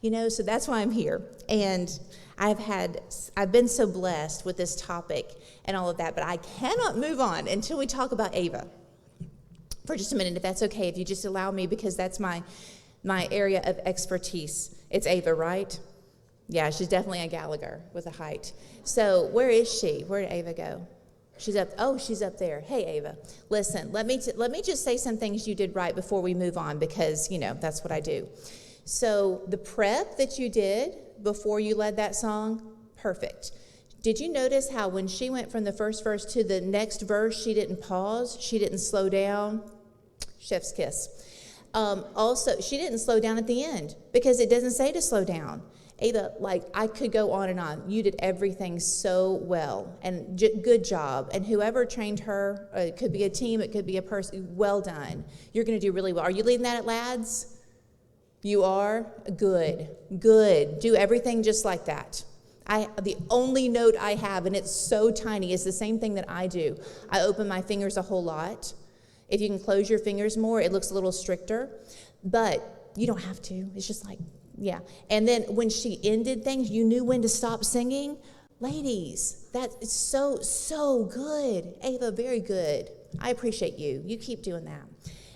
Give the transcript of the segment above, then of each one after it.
So that's why I'm here. And I've been so blessed with this topic and all of that, but I cannot move on until we talk about Ava for just a minute, if that's okay, if you just allow me, because that's my area of expertise. It's Ava, right? Yeah, she's definitely a Gallagher with a height. So where is she? Where did Ava go? She's up. Oh, she's up there. Hey, Ava. Listen, let me just say some things you did right before we move on, because that's what I do. So the prep that you did before you led that song, perfect. Did you notice how when she went from the first verse to the next verse, she didn't pause, she didn't slow down? Chef's kiss. Also, she didn't slow down at the end, because it doesn't say to slow down. Ava, I could go on and on. You did everything so well, and good job. And whoever trained her, it could be a team, it could be a person, well done. You're going to do really well. Are you leading that at Lads? You are? Good. Do everything just like that. The only note I have, and it's so tiny, is the same thing that I do. I open my fingers a whole lot. If you can close your fingers more, it looks a little stricter. But you don't have to. It's just yeah. And then when she ended things, you knew when to stop singing. Ladies, that is so good. Ava, very good. I appreciate you. You keep doing that.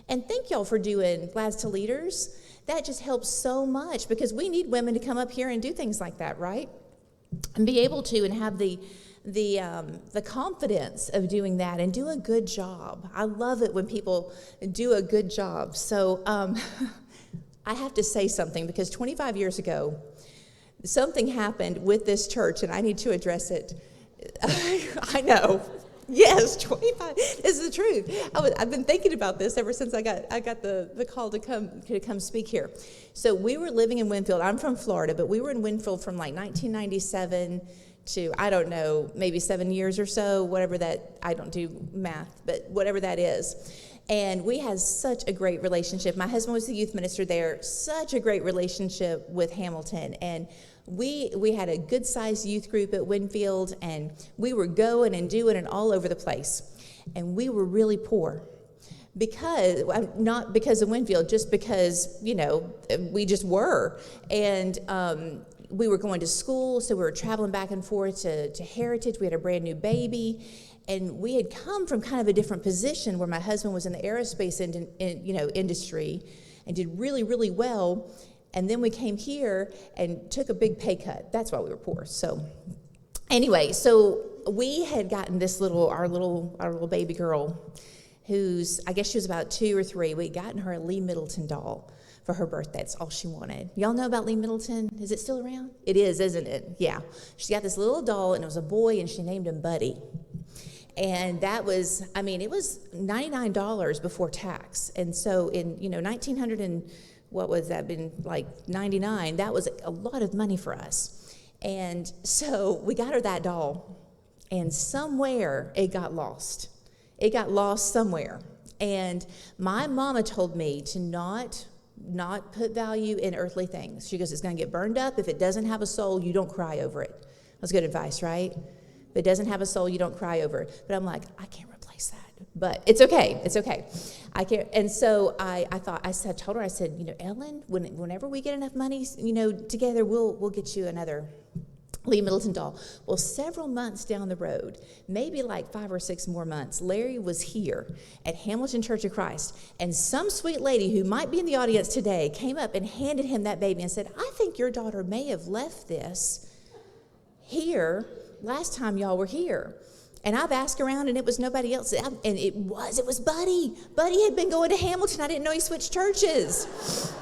And thank y'all for doing Lads to Leaders. That just helps so much, because we need women to come up here and do things like that, right? And be able to, and have the confidence of doing that and do a good job. I love it when people do a good job. So I have to say something, because 25 years ago, something happened with this church, and I need to address it. I know. Yes, 25. This is the truth. I've been thinking about this ever since I got the call to come speak here. So we were living in Winfield. I'm from Florida, but we were in Winfield from 1997 to, I don't know, maybe 7 years or so, whatever that, I don't do math, but whatever that is. And we had such a great relationship. My husband was the youth minister there, such a great relationship with Hamilton. And we had a good-sized youth group at Winfield, and we were going and doing it all over the place. And we were really poor. Not because of Winfield, just because, we just were. And we were going to school, so we were traveling back and forth to Heritage. We had a brand new baby. And we had come from kind of a different position, where my husband was in the aerospace industry and did really, really well. And then we came here and took a big pay cut. That's why we were poor. So anyway, so we had gotten our little baby girl, who's, I guess she was about 2 or 3. We'd gotten her a Lee Middleton doll for her birthday. That's all she wanted. Y'all know about Lee Middleton? Is it still around? It is, isn't it? Yeah. She got this little doll, and it was a boy, and she named him Buddy. And that was, it was $99 before tax. And so in, 1900 and what was that, been 99, that was a lot of money for us. And so we got her that doll, and somewhere it got lost. It got lost somewhere. And my mama told me to not put value in earthly things. She goes, it's going to get burned up. If it doesn't have a soul, you don't cry over it. That's good advice, right? If it doesn't have a soul, you don't cry over it. But I'm like, I can't replace that. But it's okay. It's okay. I can't. And so I told her, I said, Ellen, whenever we get enough money, together, we'll get you another Lee Middleton doll. Well, several months down the road, maybe 5 or 6 more months, Larry was here at Hamilton Church of Christ, and some sweet lady who might be in the audience today came up and handed him that baby and said, I think your daughter may have left this here last time y'all were here. And I've asked around, and it was nobody else. And it was Buddy. Buddy had been going to Hamilton. I didn't know he switched churches.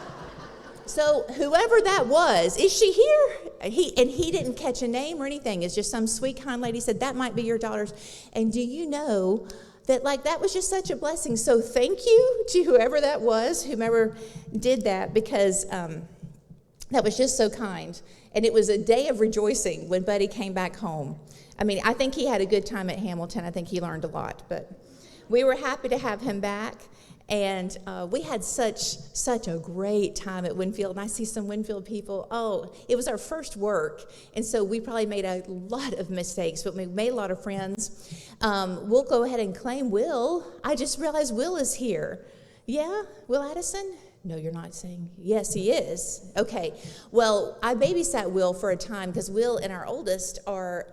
So whoever that was, is she here? He didn't catch a name or anything. It's just some sweet, kind lady said, that might be your daughter's. And do you know that that was just such a blessing? So thank you to whoever that was, whomever did that, because that was just so kind. And it was a day of rejoicing when Buddy came back home. I think he had a good time at Hamilton. I think he learned a lot. But we were happy to have him back. And we had such a great time at Winfield. And I see some Winfield people. Oh, it was our first work. And so we probably made a lot of mistakes, but we made a lot of friends. We'll go ahead and claim Will. I just realized Will is here. Yeah, Will Addison? No, you're not saying? Yes, he is. Okay. Well, I babysat Will for a time because Will and our oldest are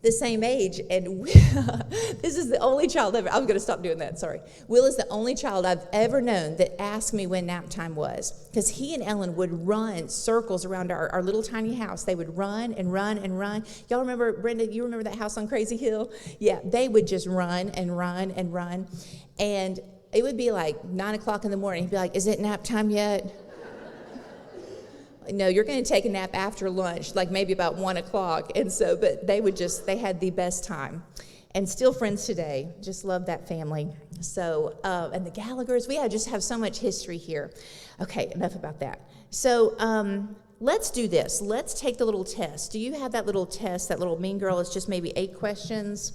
the same age, and this is the only child ever. I'm going to stop doing that. Sorry. Will is the only child I've ever known that asked me when nap time was, because he and Ellen would run circles around our little tiny house. They would run and run and run. Y'all remember, Brenda? You remember that house on Crazy Hill? Yeah, they would just run and run and run, and it would be like 9 o'clock in the morning. He'd be like, "Is it nap time yet?" No, you're going to take a nap after lunch, like maybe about 1 o'clock. And so, but they had the best time. And still friends today. Just love that family. So, and the Gallaghers, we just have so much history here. Okay, enough about that. So, let's do this. Let's take the little test. Do you have that little test, that little mean girl? It's just maybe 8 questions.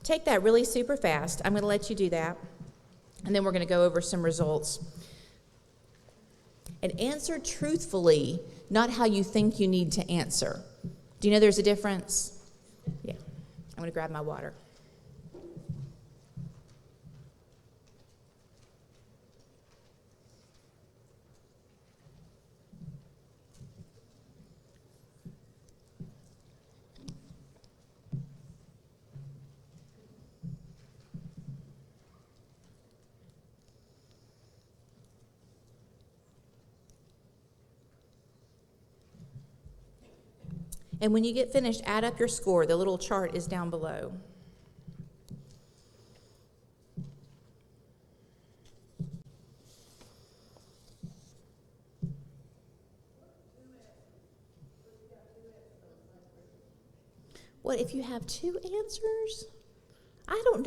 Take that really super fast. I'm going to let you do that. And then we're going to go over some results. And answer truthfully, not how you think you need to answer. Do you know there's a difference? Yeah. I'm going to grab my water. And when you get finished, add up your score. The little chart is down below. What, if you have 2 answers? I don't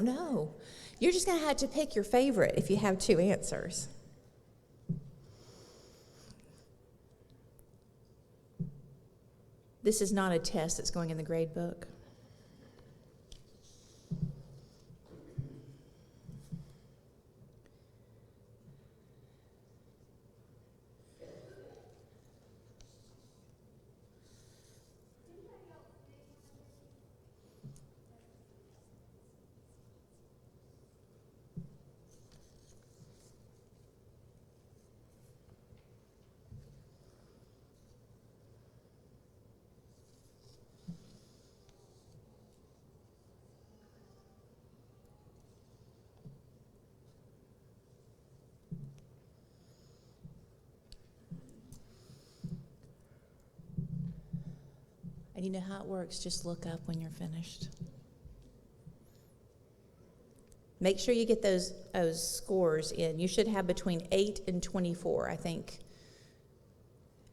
know. You're just going to have to pick your favorite if you have 2 answers. This is not a test that's going in the grade book. And you know how it works. Just look up when you're finished. Make sure you get those scores in. You should have between 8 and 24, I think,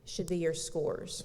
should be your scores.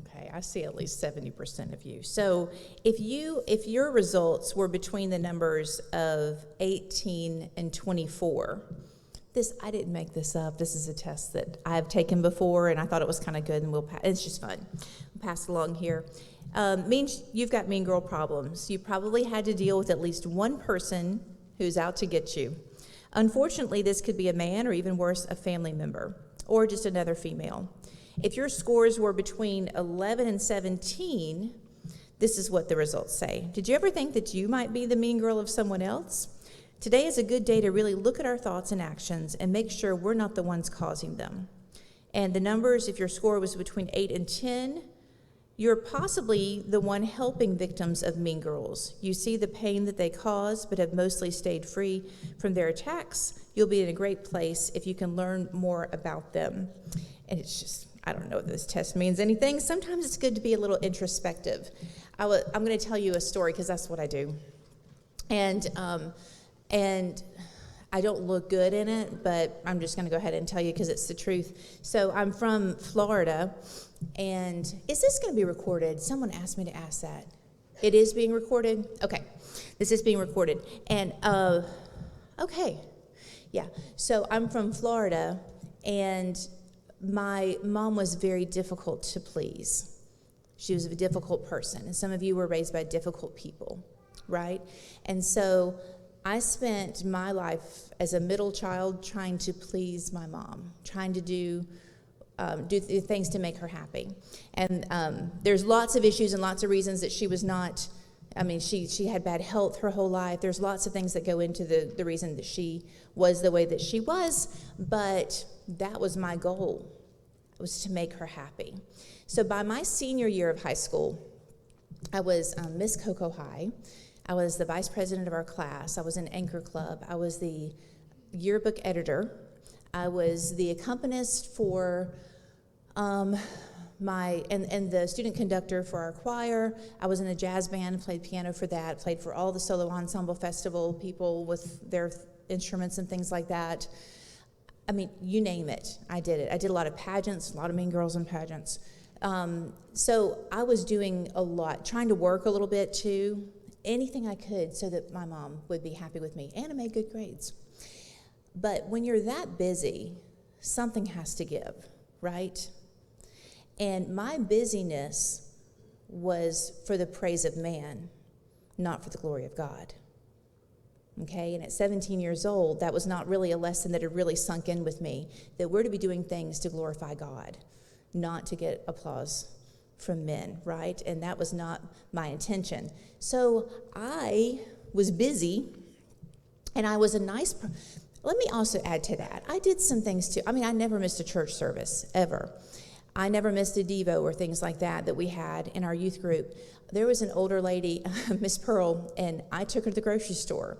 Okay, I see at least 70% of you. So if your results were between the numbers of 18 and 24, I didn't make this up. This is a test that I've taken before, and I thought it was kind of good, and it's just fun. We'll pass it along here. Means you've got mean girl problems. You probably had to deal with at least one person who's out to get you. Unfortunately, this could be a man, or even worse, a family member, or just another female. If your scores were between 11 and 17, this is what the results say. Did you ever think that you might be the mean girl of someone else? Today is a good day to really look at our thoughts and actions and make sure we're not the ones causing them. And the numbers, if your score was between 8 and 10, you're possibly the one helping victims of mean girls. You see the pain that they cause, but have mostly stayed free from their attacks. You'll be in a great place if you can learn more about them. And it's just, I don't know if this test means anything. Sometimes it's good to be a little introspective. I'm going to tell you a story because that's what I do. And I don't look good in it, but I'm just going to go ahead and tell you because it's the truth. So I'm from Florida, and is this going to be recorded? Someone asked me to ask that. It is being recorded? Okay. This is being recorded. And, okay. Yeah. So I'm from Florida, and my mom was very difficult to please. She was a difficult person. And some of you were raised by difficult people, right? And so I spent my life as a middle child trying to please my mom, trying to do things to make her happy. And there's lots of issues and lots of reasons that she was not, she had bad health her whole life. There's lots of things that go into the reason that she was the way that she was, but that was my goal, was to make her happy. So by my senior year of high school, I was Miss Cocoa High. I was the vice president of our class. I was in Anchor Club. I was the yearbook editor. I was the accompanist for and the student conductor for our choir. I was in a jazz band, played piano for that, played for all the solo ensemble festival people with their instruments and things like that. You name it, I did it. I did a lot of pageants, a lot of mean girls in pageants. So I was doing a lot, trying to work a little bit too, anything I could so that my mom would be happy with me, and I made good grades. But when you're that busy, something has to give, right? And my busyness was for the praise of man, not for the glory of God. Okay, and at 17 years old, that was not really a lesson that had really sunk in with me, that we're to be doing things to glorify God, not to get applause from men, right? And that was not my intention. So I was busy, and I was a nice person. Let me also add to that. I did some things too. I never missed a church service, ever. I never missed a Devo or things like that we had in our youth group. There was an older lady, Miss Pearl, and I took her to the grocery store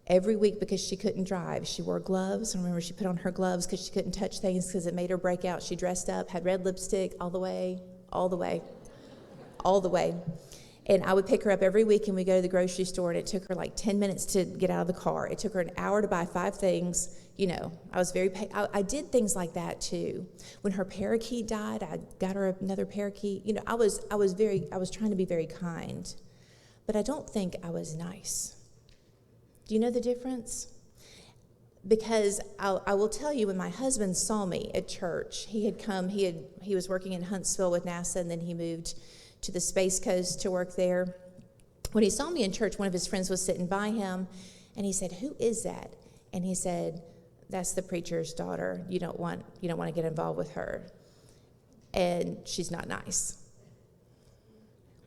every week because she couldn't drive. She wore gloves. I remember she put on her gloves because she couldn't touch things because it made her break out. She dressed up, had red lipstick all the way. And I would pick her up every week, and we'd go to the grocery store, and it took her like 10 minutes to get out of the car. It took her an hour to buy 5 things. I was I did things like that too. When her parakeet died, I got her another parakeet. I was trying to be very kind, but I don't think I was nice. Do you know the difference? Because I will tell you, when my husband saw me at church, he was working in Huntsville with NASA, and then he moved to the Space Coast to work there. When he saw me in church, one of his friends was sitting by him, and he said, "Who is that?" And he said, "That's the preacher's daughter. You don't want to get involved with her, and she's not nice."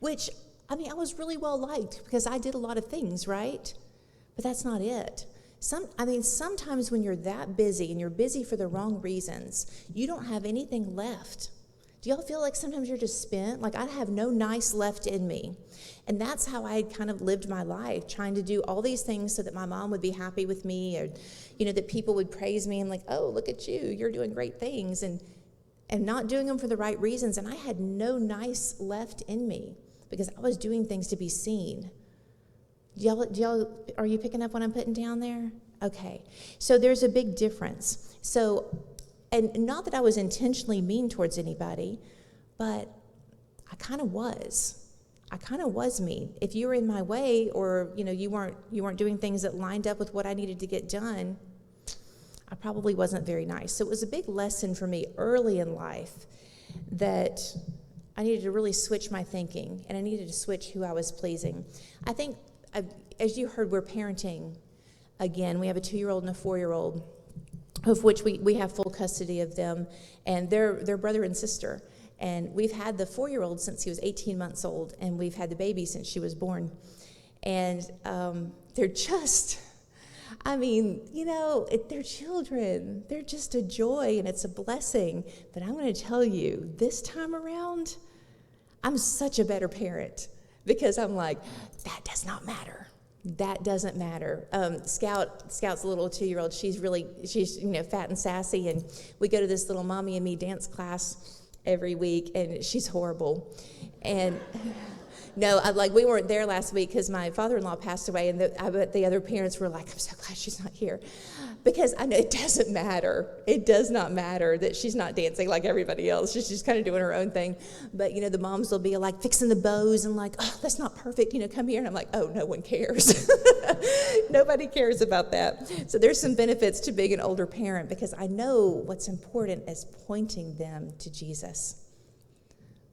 Which, I was really well liked because I did a lot of things, right? But that's not it. Sometimes when you're that busy and you're busy for the wrong reasons, you don't have anything left. Do y'all feel like sometimes you're just spent? Like, I have no nice left in me. And that's how I had kind of lived my life, trying to do all these things so that my mom would be happy with me, or, that people would praise me and like, "Oh, look at you, you're doing great things," and not doing them for the right reasons. And I had no nice left in me because I was doing things to be seen. Are you picking up what I'm putting down there? Okay. So there's a big difference. And not that I was intentionally mean towards anybody, but I kind of was. I kind of was mean. If you were in my way, or you weren't doing things that lined up with what I needed to get done, I probably wasn't very nice. So it was a big lesson for me early in life that I needed to really switch my thinking, and I needed to switch who I was pleasing. I think, as you heard, we're parenting again. We have a 2-year-old and a 4-year-old. Of which we have full custody of them, and they're brother and sister. And we've had the 4-year-old since he was 18 months old, and we've had the baby since she was born. And they're just, they're children. They're just a joy, and it's a blessing. But I'm going to tell you, this time around, I'm such a better parent because I'm like, that does not matter. That doesn't matter. Scout's a little 2-year-old. She's fat and sassy, and we go to this little mommy and me dance class every week, and she's horrible. And No, we weren't there last week because my father-in-law passed away, and I bet the other parents were like, I'm so glad she's not here. Because I know it doesn't matter. It does not matter that she's not dancing like everybody else. She's just kind of doing her own thing. But, the moms will be like fixing the bows and like, oh, that's not perfect. Come here. And I'm like, oh, no one cares. Nobody cares about that. So there's some benefits to being an older parent because I know what's important is pointing them to Jesus.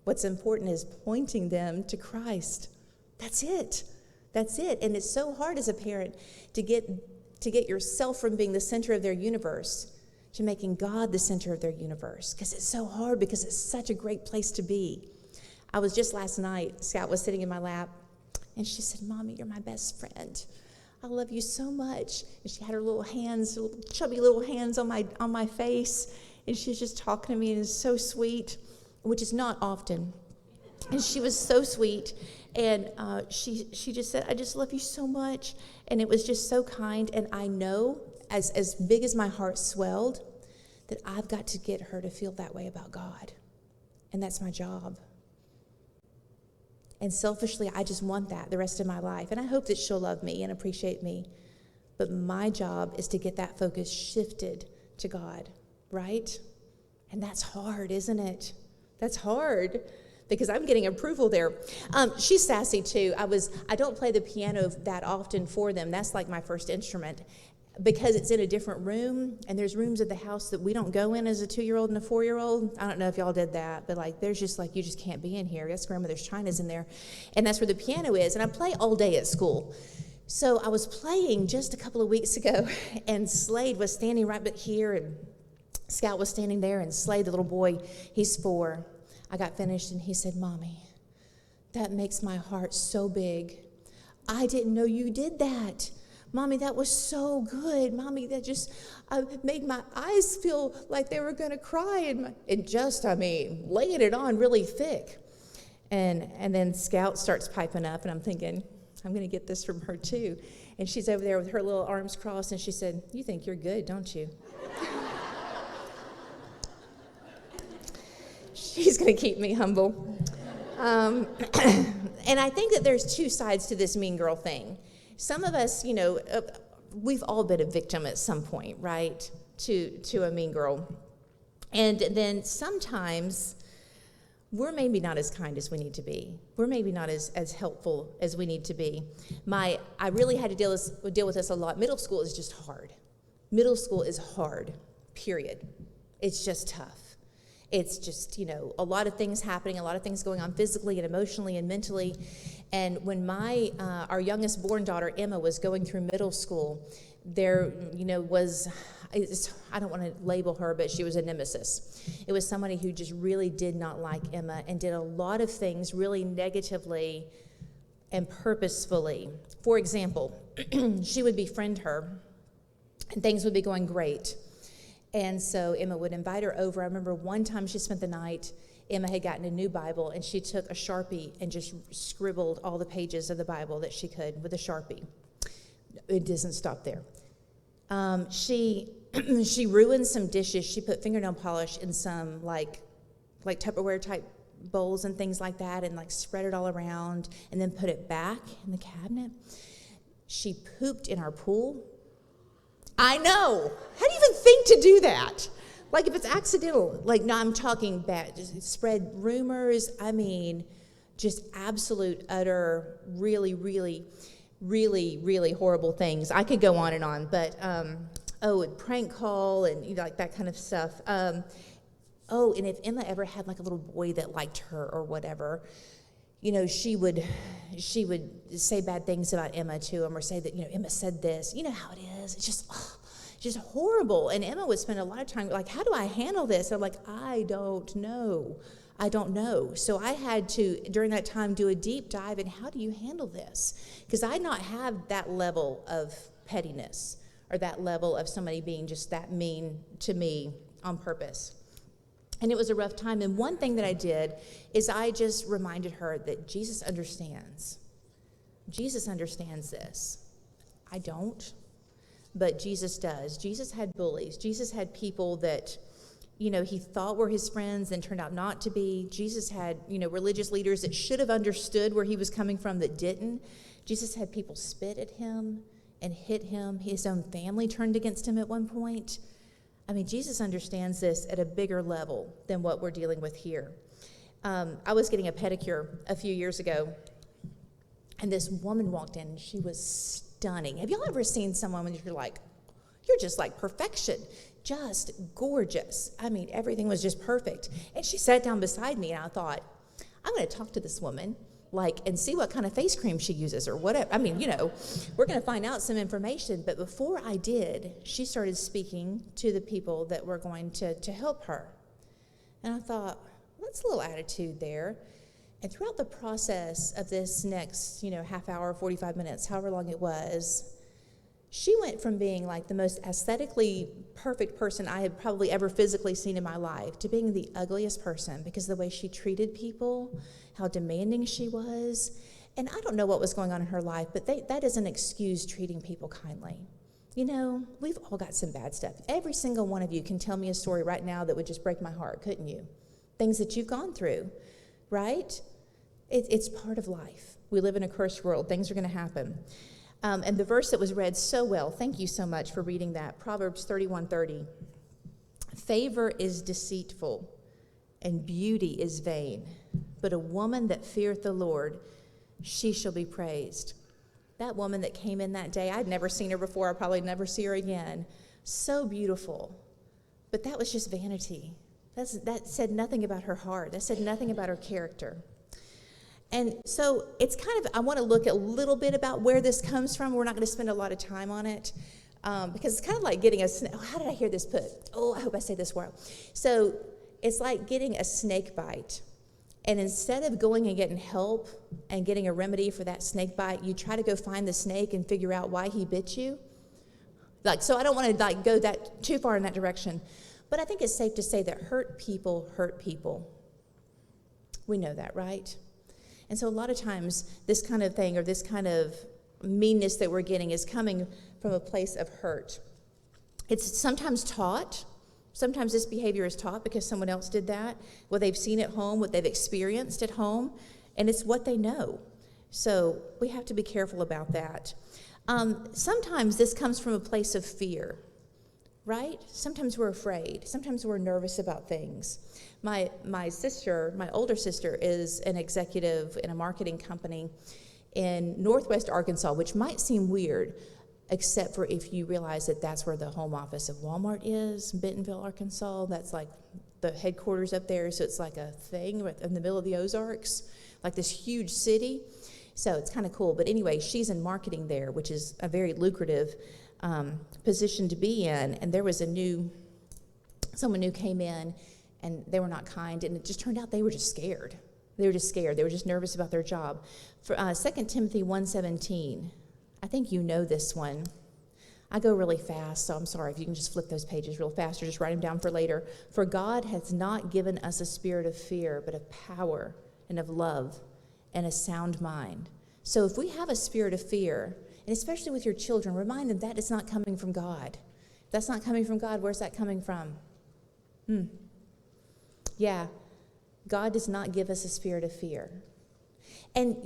What's important is pointing them to Christ. That's it. That's it. And it's so hard as a parent to get yourself from being the center of their universe to making God the center of their universe, because it's so hard, because it's such a great place to be. I was just last night, Scout was sitting in my lap, and she said, Mommy, you're my best friend. I love you so much. And she had her little hands, little chubby little hands on my face, and she's just talking to me, and it's so sweet, which is not often. And she was so sweet, and she just said, I just love you so much, and it was just so kind. And I know, as big as my heart swelled, that I've got to get her to feel that way about God, and that's my job. And selfishly, I just want that the rest of my life, and I hope that she'll love me and appreciate me. But my job is to get that focus shifted to God, right? And that's hard, isn't it? That's hard, because I'm getting approval there. She's sassy too. I don't play the piano that often for them. That's like my first instrument, because it's in a different room, and there's rooms at the house that we don't go in as a 2-year-old and a 4-year-old. I don't know if y'all did that, but there's just you just can't be in here. Yes, grandmother's china's in there, and that's where the piano is. And I play all day at school. So I was playing just a couple of weeks ago, and Slade was standing right back here, and Scout was standing there, and Slade, the little boy, he's 4. I got finished, and he said, Mommy, that makes my heart so big. I didn't know you did that. Mommy, that was so good. Mommy, that just made my eyes feel like they were going to cry. And laying it on really thick. And then Scout starts piping up, and I'm thinking, I'm going to get this from her too. And she's over there with her little arms crossed, and she said, you think you're good, don't you? She's going to keep me humble. And I think that there's 2 sides to this mean girl thing. Some of us, we've all been a victim at some point, right, to a mean girl. And then sometimes we're maybe not as kind as we need to be. We're maybe not as helpful as we need to be. I really had to deal with this a lot. Middle school is just hard. Middle school is hard, period. It's just tough. It's just, a lot of things happening, a lot of things going on physically and emotionally and mentally. And when our youngest born daughter, Emma, was going through middle school, there, I don't want to label her, but she was a nemesis. It was somebody who just really did not like Emma and did a lot of things really negatively and purposefully. For example, she would befriend her, and things would be going great. And so Emma would invite her over. I remember one time she spent the night. Emma had gotten a new Bible, and she took a Sharpie and just scribbled all the pages of the Bible that she could with a Sharpie. It doesn't stop there. She ruined some dishes. She put fingernail polish in some like Tupperware type bowls and things like that, and spread it all around, and then put it back in the cabinet. She pooped in our pool. I know. How do you even think to do that? If it's accidental. No, I'm talking bad. Just spread rumors. Just absolute, utter, really, really, really, really horrible things. I could go on and on, but, and prank call and, that kind of stuff. And if Emma ever had, a little boy that liked her or whatever, she would say bad things about Emma to him, or say that, Emma said this. You know how it is. It's just horrible. And Emma would spend a lot of time how do I handle this? And I'm I don't know. So I had to, during that time, do a deep dive in how do you handle this? Because I not have that level of pettiness or that level of somebody being just that mean to me on purpose. And it was a rough time. And one thing that I did is I just reminded her that Jesus understands. Jesus understands this. I don't, but Jesus does. Jesus had bullies. Jesus had people that he thought were his friends and turned out not to be. Jesus had, religious leaders that should have understood where he was coming from that didn't. Jesus had people spit at him and hit him. His own family turned against him at one point. I mean, Jesus understands this at a bigger level than what we're dealing with here. I was getting a pedicure a few years ago, and this woman walked in, and she was stunning. Have y'all ever seen someone when you're just like perfection, just gorgeous? I mean, everything was just perfect. And she sat down beside me, and I thought, I'm going to talk to this woman, and see what kind of face cream she uses or whatever. I mean, we're going to find out some information. But before I did, she started speaking to the people that were going to help her. And I thought, that's a little attitude there. And throughout the process of this next, half hour, 45 minutes, however long it was, she went from being like the most aesthetically perfect person I had probably ever physically seen in my life to being the ugliest person because of the way she treated people, how demanding she was. And I don't know what was going on in her life, but that doesn't excuse treating people kindly. We've all got some bad stuff. Every single one of you can tell me a story right now that would just break my heart, couldn't you? Things that you've gone through, right? It's part of life. We live in a cursed world. Things are going to happen. And the verse that was read so well, thank you so much for reading that, Proverbs 31:30. Favor is deceitful, and beauty is vain, but a woman that feareth the Lord, she shall be praised. That woman that came in that day, I'd never seen her before. I'll probably never see her again. So beautiful. But that was just vanity. That said nothing about her heart. That said nothing about her character. And so it's I want to look a little bit about where this comes from. We're not going to spend a lot of time on it because it's kind of like getting how did I hear this put? Oh, I hope I say this well. So it's like getting a snake bite. And instead of going and getting help and getting a remedy for that snake bite, you try to go find the snake and figure out why he bit you. So I don't want to go that too far in that direction. But I think it's safe to say that hurt people hurt people. We know that, right? And so a lot of times this kind of thing or this kind of meanness that we're getting is coming from a place of hurt. It's sometimes taught. Sometimes this behavior is taught because someone else did that, what they've seen at home, what they've experienced at home, and it's what they know. So we have to be careful about that. Sometimes this comes from a place of fear. Right? Sometimes we're afraid. Sometimes we're nervous about things. My older sister, is an executive in a marketing company in Northwest Arkansas, which might seem weird, except for if you realize that that's where the home office of Walmart is, Bentonville, Arkansas. That's like the headquarters up there, so it's like a thing in the middle of the Ozarks, like this huge city. So it's kind of cool. But anyway, she's in marketing there, which is a very lucrative position to be in, and there was someone new came in, and they were not kind, and it just turned out they were just scared. They were just nervous about their job. For 2 Timothy 1:17, I think you know this one. I go really fast, so I'm sorry if you can just flip those pages real fast or just write them down for later. For God has not given us a spirit of fear, but of power and of love and a sound mind. So if we have a spirit of fear, and especially with your children, remind them that is not coming from God. If that's not coming from God, where's that coming from? Yeah, God does not give us a spirit of fear. And,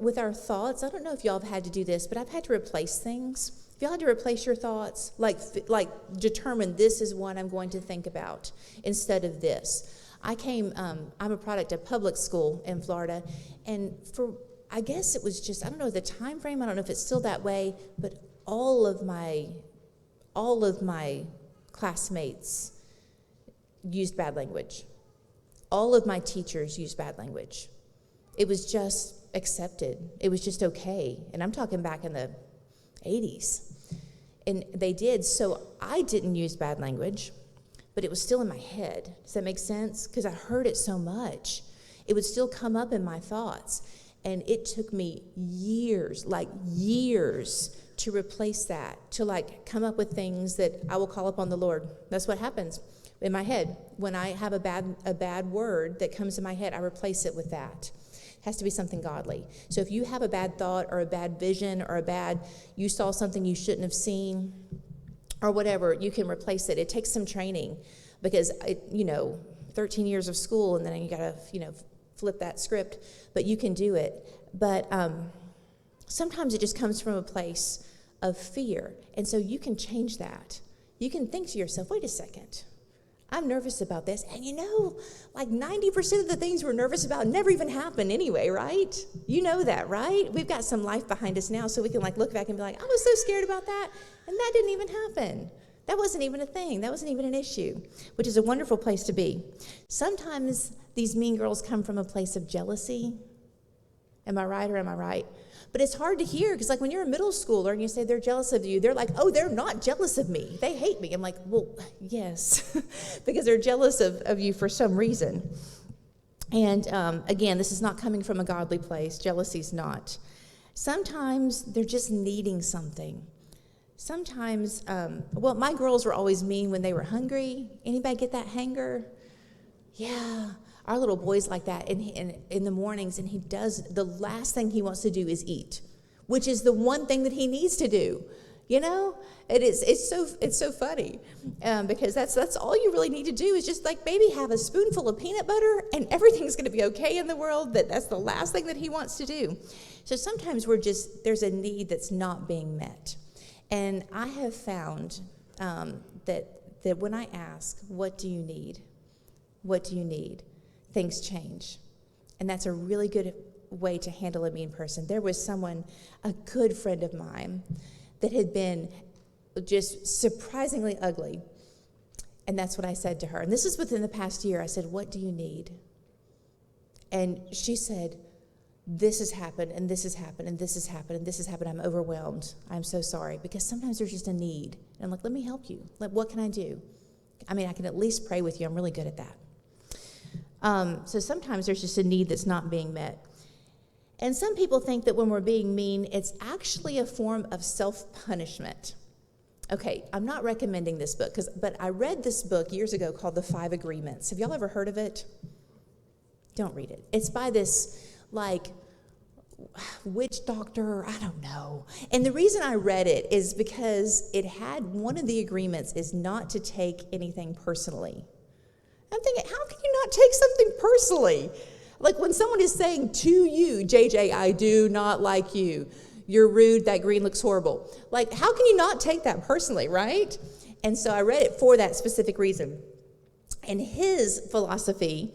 with our thoughts, I don't know if y'all have had to do this, but I've had to replace things. If y'all had to replace your thoughts, like determine this is what I'm going to think about instead of this. I'm a product of public school in Florida, and I guess it was just, I don't know the time frame, I don't know if it's still that way, but all of my classmates used bad language. All of my teachers used bad language. It was just accepted. It was just okay. And I'm talking back in the 80s. And they did, so I didn't use bad language, but it was still in my head. Does that make sense? Because I heard it so much. It would still come up in my thoughts. And it took me years to replace that, to come up with things that I will call upon the Lord. That's what happens in my head. When I have a bad word that comes in my head, I replace it with that. It has to be something godly. So if you have a bad thought or a bad vision or you saw something you shouldn't have seen or whatever, you can replace it. It takes some training. because 13 years of school, and then you got to, flip that script, but you can do it. But sometimes it just comes from a place of fear, and so you can change that. You can think to yourself, wait a second, I'm nervous about this, and like 90% of the things we're nervous about never even happen anyway, right? You know that, right? We've got some life behind us now, so we can look back and be like, I was so scared about that, and that didn't even happen. That wasn't even a thing. That wasn't even an issue, which is a wonderful place to be. Sometimes these mean girls come from a place of jealousy. Am I right or am I right? But it's hard to hear because when you're a middle schooler and you say they're jealous of you, they're like, oh, they're not jealous of me. They hate me. I'm like, well, yes, because they're jealous of you for some reason. And again, this is not coming from a godly place. Jealousy's not. Sometimes they're just needing something. Sometimes, my girls were always mean when they were hungry. Anybody get that hanger? Yeah, our little boy's like that in the mornings, and the last thing he wants to do is eat, which is the one thing that he needs to do. It's so funny because that's all you really need to do is just maybe have a spoonful of peanut butter and everything's going to be okay in the world. That's the last thing that he wants to do. So sometimes there's a need that's not being met. And I have found that when I ask, what do you need? What do you need? Things change. And that's a really good way to handle a mean person. There was a good friend of mine, that had been just surprisingly ugly. And that's what I said to her. And this is within the past year. I said, what do you need? And she said, this has happened, and this has happened, and this has happened, and this has happened. I'm overwhelmed. I'm so sorry. Because sometimes there's just a need. And I'm like, let me help you. What can I do? I can at least pray with you. I'm really good at that. So sometimes there's just a need that's not being met. And some people think that when we're being mean, it's actually a form of self-punishment. Okay, I'm not recommending this book, but I read this book years ago called The 5 Agreements. Have y'all ever heard of it? Don't read it. It's by this, witch doctor, I don't know. And the reason I read it is because it had one of the agreements is not to take anything personally. I'm thinking, how can you not take something personally? When someone is saying to you, JJ, I do not like you. You're rude. That green looks horrible. How can you not take that personally, right? And so I read it for that specific reason. And his philosophy,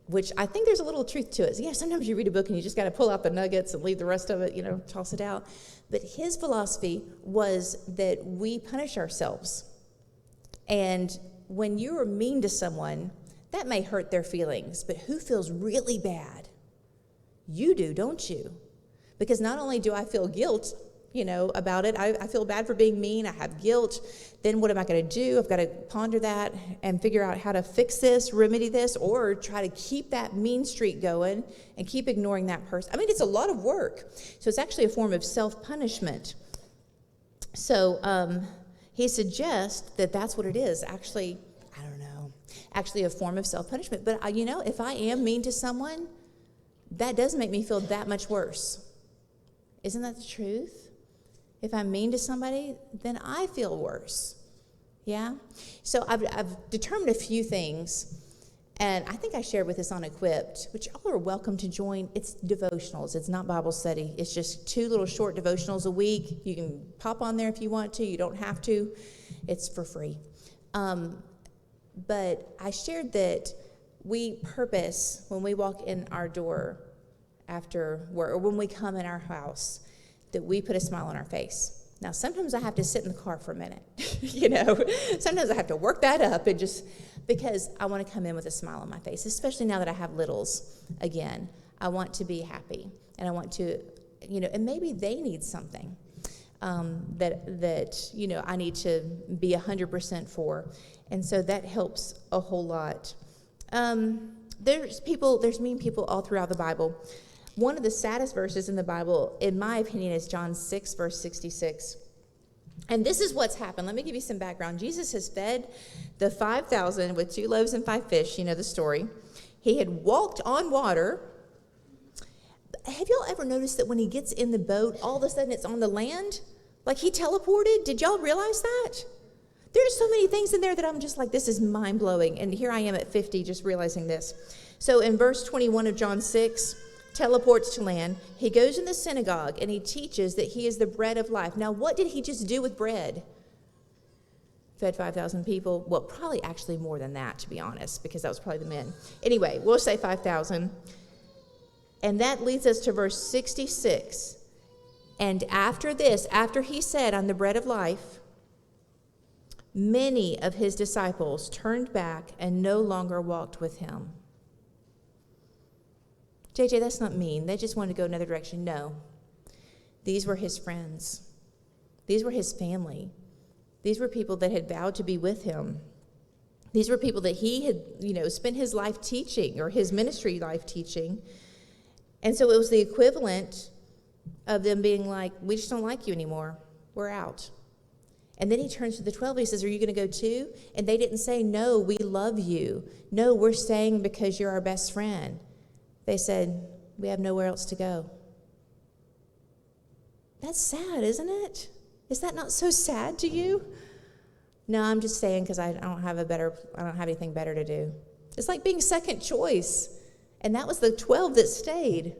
which I think there's a little truth to it. Sometimes you read a book and you just got to pull out the nuggets and leave the rest of it, toss it out. But his philosophy was that we punish ourselves. And when you are mean to someone, that may hurt their feelings, but who feels really bad? You do, don't you? Because not only do I feel guilt, about it, I feel bad for being mean, I have guilt, then what am I going to do? I've got to ponder that and figure out how to fix this, remedy this, or try to keep that mean streak going and keep ignoring that person. It's a lot of work. So it's actually a form of self-punishment. So he suggests that that's what it is, actually a form of self-punishment. But, if I am mean to someone, that does make me feel that much worse. Isn't that the truth? If I'm mean to somebody, then I feel worse. Yeah? So I've determined a few things, and I think I shared with us on Equipped, which y'all are welcome to join. It's devotionals. It's not Bible study. It's just 2 little short devotionals a week. You can pop on there if you want to. You don't have to. It's for free. But I shared that we purpose when we walk in our door after work, or when we come in our house, that we put a smile on our face. Now, sometimes I have to sit in the car for a minute, Sometimes I have to work that up and just because I want to come in with a smile on my face, especially now that I have littles again. I want to be happy, and I want to, and maybe they need something that I need to be 100% for. And so that helps a whole lot. There's mean people all throughout the Bible. One of the saddest verses in the Bible, in my opinion, is John 6, verse 66. And this is what's happened. Let me give you some background. Jesus has fed the 5,000 with 2 loaves and 5 fish. You know the story. He had walked on water. Have y'all ever noticed that when he gets in the boat, all of a sudden it's on the land? Like he teleported? Did y'all realize that? There's so many things in there that I'm just like, this is mind-blowing. And here I am at 50 just realizing this. So in verse 21 of John 6, teleports to land. He goes in the synagogue and he teaches that he is the bread of life. Now, what did he just do with bread? Fed 5,000 people. Well, probably actually more than that, to be honest, because that was probably the men. Anyway, we'll say 5,000. And that leads us to verse 66. And after this, after he said, I'm the bread of life, many of his disciples turned back and no longer walked with him. JJ, that's not mean. They just wanted to go another direction. No. These were his friends. These were his family. These were people that had vowed to be with him. These were people that he had, spent his life teaching, or his ministry life teaching. And so it was the equivalent of them being like, we just don't like you anymore. We're out. And then he turns to the 12 and he says, are you going to go too? And they didn't say, no, we love you. No, we're staying because you're our best friend. They said, we have nowhere else to go. That's sad, isn't it? Is that not so sad to you? No, I'm just saying because I don't have anything better to do. It's like being second choice. And that was the 12 that stayed.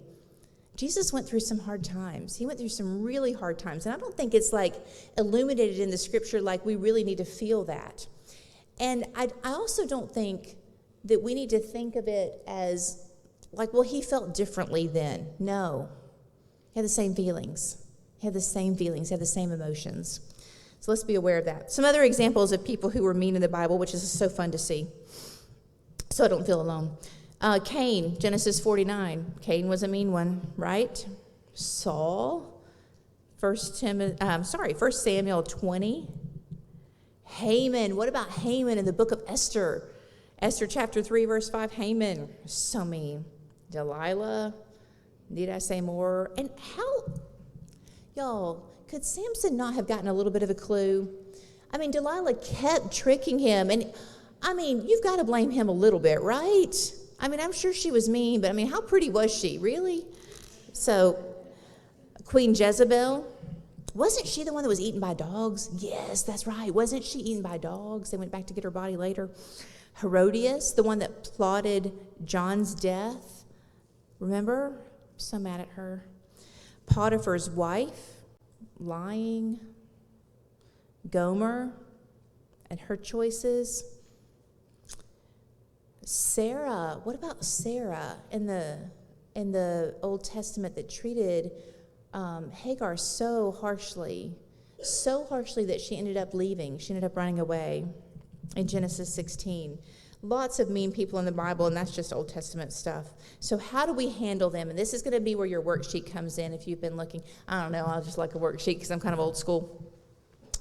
Jesus went through some hard times. He went through some really hard times. And I don't think it's like illuminated in the scripture like we really need to feel that. And I also don't think that we need to think of it as like, well, he felt differently then. No. He had the same feelings. He had the same emotions. So let's be aware of that. Some other examples of people who were mean in the Bible, which is so fun to see. So I don't feel alone. Cain, Genesis 49. Cain was a mean one, right? Saul, 1 Samuel 20. Haman, what about Haman in the book of Esther? Esther chapter 3, verse 5, Haman, so mean. Delilah, need I say more? And y'all, could Samson not have gotten a little bit of a clue? I mean, Delilah kept tricking him. And, you've got to blame him a little bit, right? I'm sure she was mean, but, how pretty was she, really? So, Queen Jezebel, wasn't she the one that was eaten by dogs? Yes, that's right. Wasn't she eaten by dogs? They went back to get her body later. Herodias, the one that plotted John's death. Remember? So mad at her. Potiphar's wife, lying. Gomer and her choices. Sarah, what about Sarah in the Old Testament that treated Hagar so harshly that she ended up leaving. She ended up running away in Genesis 16. Lots of mean people in the Bible, and that's just Old Testament stuff. So how do we handle them? And this is going to be where your worksheet comes in if you've been looking. I don't know, I'll just like a worksheet because I'm kind of old school.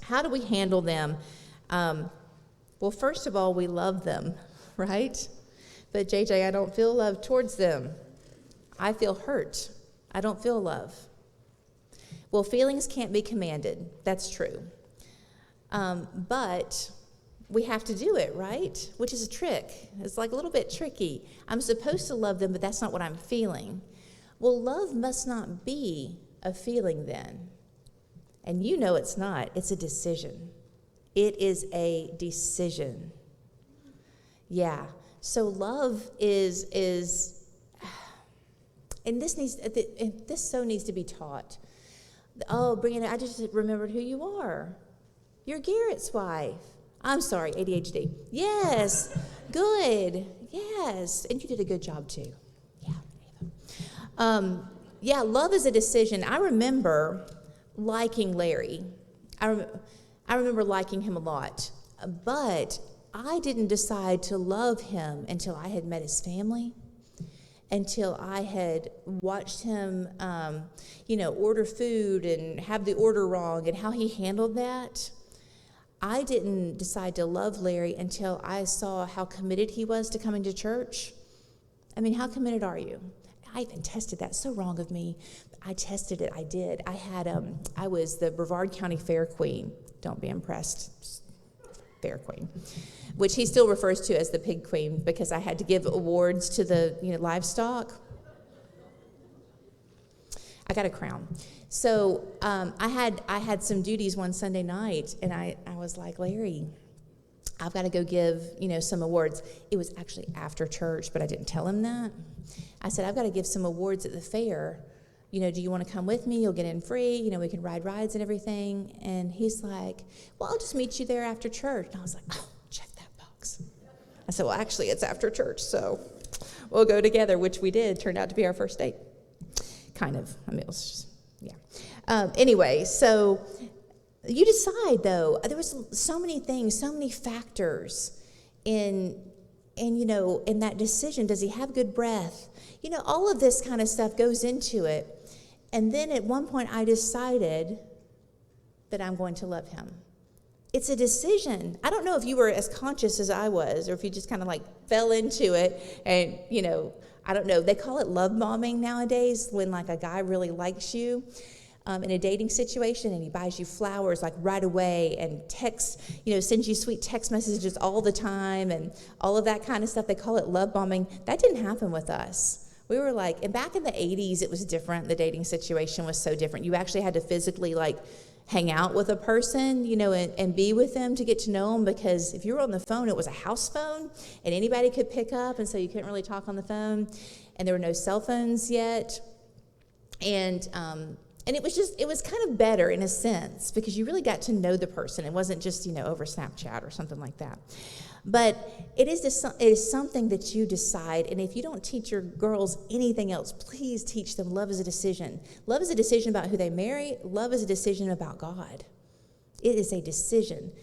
How do we handle them? Well, first of all, we love them, right? But JJ, I don't feel love towards them. I feel hurt. I don't feel love. Well, feelings can't be commanded. That's true. But we have to do it, right? Which is a trick. It's like a little bit tricky. I'm supposed to love them, but that's not what I'm feeling. Well, love must not be a feeling then. And you know it's not. It's a decision. It is a decision. Yeah. So love is and this so needs to be taught. Oh, Brianna, I just remembered who you are. You're Garrett's wife. I'm sorry, ADHD. Yes, good. Yes, and you did a good job too. Yeah, love is a decision. I remember liking Larry. I remember liking him a lot, but I didn't decide to love him until I had met his family, until I had watched him, order food and have the order wrong and how he handled that. I didn't decide to love Larry until I saw how committed he was to coming to church. How committed are you? I even tested that. So wrong of me. I tested it. I did. I was the Brevard County Fair Queen. Don't be impressed. Fair Queen, which he still refers to as the Pig Queen because I had to give awards to the livestock. I got a crown. So I had some duties one Sunday night, and I was like, Larry, I've got to go give, some awards. It was actually after church, but I didn't tell him that. I said, I've got to give some awards at the fair. Do you want to come with me? You'll get in free. We can ride rides and everything. And he's like, well, I'll just meet you there after church. And I was like, oh, check that box. I said, well, actually, it's after church, so we'll go together, which we did. Turned out to be our first date. Kind of. I mean, it was just, yeah. Anyway, so you decide, though. There was so many things, so many factors in that decision. Does he have good breath? All of this kind of stuff goes into it. And then at one point, I decided that I'm going to love him. It's a decision. I don't know if you were as conscious as I was, or if you just kind of like fell into it. And, I don't know. They call it love bombing nowadays, when like a guy really likes you in a dating situation, and he buys you flowers like right away, and sends you sweet text messages all the time, and all of that kind of stuff. They call it love bombing. That didn't happen with us. We were like, and back in the 80s, it was different. The dating situation was so different. You actually had to physically like hang out with a person, and be with them to get to know them, because if you were on the phone, it was a house phone, and anybody could pick up, and so you couldn't really talk on the phone, and there were no cell phones yet, and it was kind of better in a sense, because you really got to know the person. It wasn't just, over Snapchat or something like that. But it is something that you decide, and if you don't teach your girls anything else, please teach them love is a decision. Love is a decision about who they marry. Love is a decision about God. It is a decision.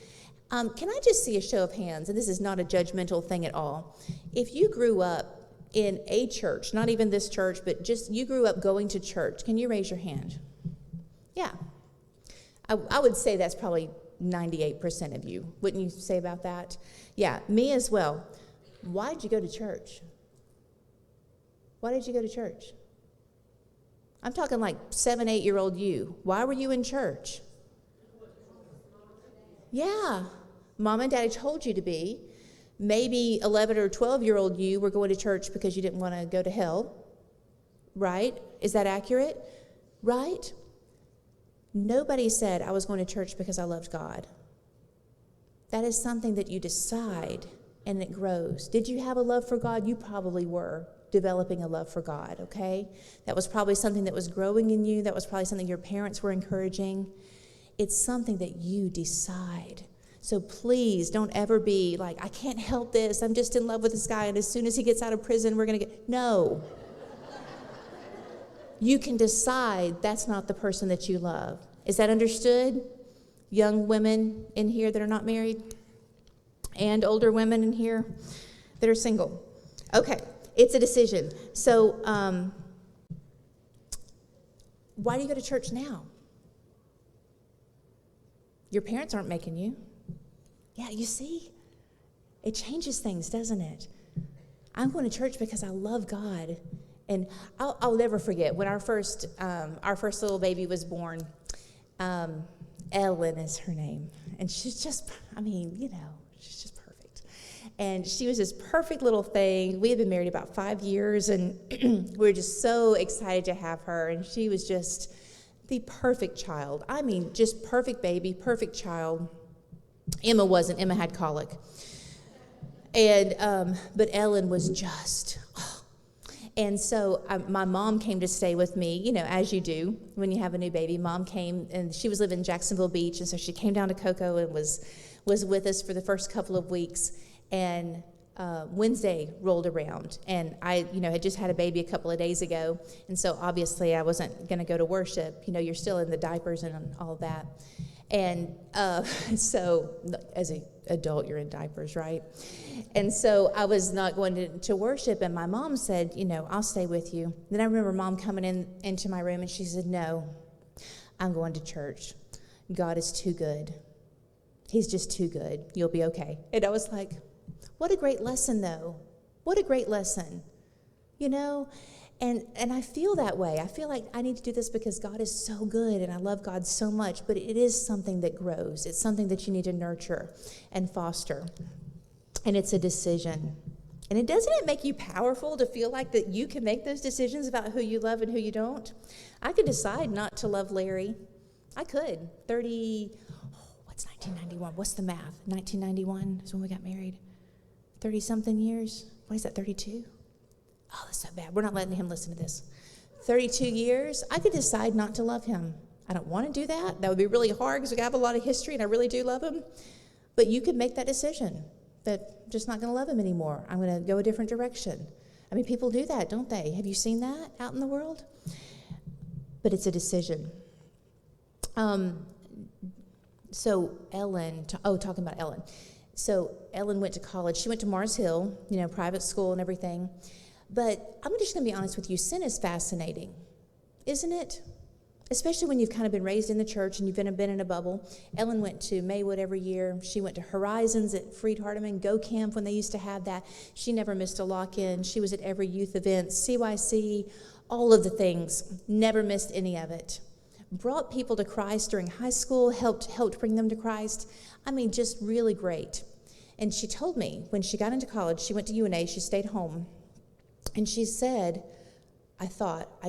Can I just see a show of hands, and this is not a judgmental thing at all. If you grew up in a church, not even this church, but just you grew up going to church, can you raise your hand? Yeah. I would say that's probably 98% of you. Wouldn't you say about that? Yeah, me as well. Why did you go to church? Why did you go to church? I'm talking like 7, 8-year-old you. Why were you in church? Yeah, Mom and Daddy told you to be. Maybe 11 or 12-year-old you were going to church because you didn't want to go to hell. Right? Is that accurate? Right? Nobody said I was going to church because I loved God. That is something that you decide, and it grows. Did you have a love for God? You probably were developing a love for God, okay? That was probably something that was growing in you. That was probably something your parents were encouraging. It's something that you decide. So please don't ever be like, I can't help this. I'm just in love with this guy, and as soon as he gets out of prison, we're going to get... No. You can decide that's not the person that you love. Is that understood? Young women in here that are not married, and older women in here that are single. Okay, it's a decision. So why do you go to church now? Your parents aren't making you. Yeah, you see? It changes things, doesn't it? I'm going to church because I love God. And I'll never forget when our first little baby was born. Ellen is her name, and she's just, she's just perfect. And she was this perfect little thing. We had been married about 5 years, and we were just so excited to have her. And she was just the perfect child. Just perfect baby, perfect child. Emma wasn't. Emma had colic, and but Ellen was just. And so my mom came to stay with me, as you do when you have a new baby. Mom came, and she was living in Jacksonville Beach, and so she came down to Cocoa and was with us for the first couple of weeks. And Wednesday rolled around, and I, had just had a baby a couple of days ago, and so obviously I wasn't going to go to worship. You're still in the diapers and all that. And so as an adult, you're in diapers, right? And so I was not going to worship, and my mom said, I'll stay with you. Then I remember Mom coming into my room, and she said, no, I'm going to church. God is too good. He's just too good. You'll be okay. And I was like, what a great lesson, though. What a great lesson, And I feel that way. I feel like I need to do this because God is so good and I love God so much, but it is something that grows. It's something that you need to nurture and foster. And it's a decision. And doesn't it make you powerful to feel like that you can make those decisions about who you love and who you don't? I could decide not to love Larry. I could. 1991? What's the math? 1991 is when we got married. 30-something years? What is that, 32? Oh, that's so bad. We're not letting him listen to this. 32 years? I could decide not to love him. I don't want to do that. That would be really hard because we have a lot of history and I really do love him. But you could make that decision that I'm just not going to love him anymore. I'm going to go a different direction. I mean, people do that, don't they? Have you seen that out in the world? But it's a decision. Talking about Ellen. So Ellen went to college. She went to Mars Hill, private school and everything. But I'm just going to be honest with you. Sin is fascinating, isn't it? Especially when you've kind of been raised in the church and you've been in a bubble. Ellen went to Maywood every year. She went to Horizons at Freed Hardeman, Go Camp when they used to have that. She never missed a lock-in. She was at every youth event, CYC, all of the things. Never missed any of it. Brought people to Christ during high school, helped bring them to Christ. I mean, just really great. And she told me when she got into college, she went to UNA, she stayed home, and she said, I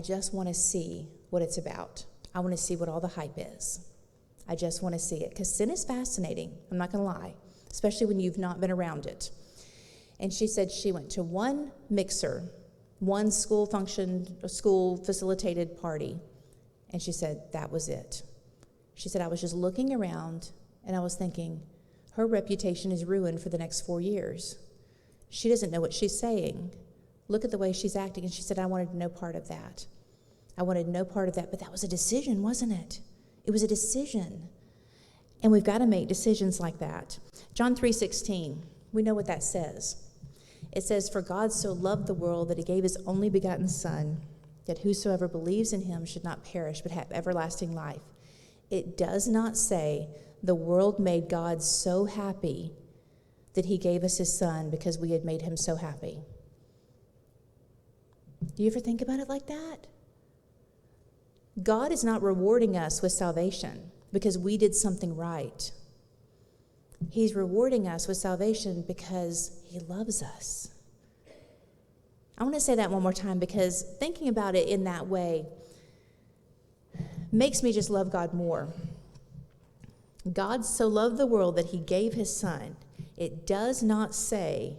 just want to see what it's about. I want to see what all the hype is. I just want to see it. Because sin is fascinating, I'm not going to lie, especially when you've not been around it. And she said she went to one mixer, one school facilitated party, and she said that was it. She said, I was just looking around, and I was thinking, her reputation is ruined for the next 4 years. She doesn't know what she's saying. Look at the way she's acting. And she said, I wanted no part of that. I wanted no part of that. But that was a decision, wasn't it? It was a decision. And we've got to make decisions like that. John 3:16, we know what that says. It says, for God so loved the world that he gave his only begotten Son, that whosoever believes in him should not perish but have everlasting life. It does not say the world made God so happy that he gave us his Son because we had made him so happy. Do you ever think about it like that? God is not rewarding us with salvation because we did something right. He's rewarding us with salvation because he loves us. I want to say that one more time because thinking about it in that way makes me just love God more. God so loved the world that he gave his Son. It does not say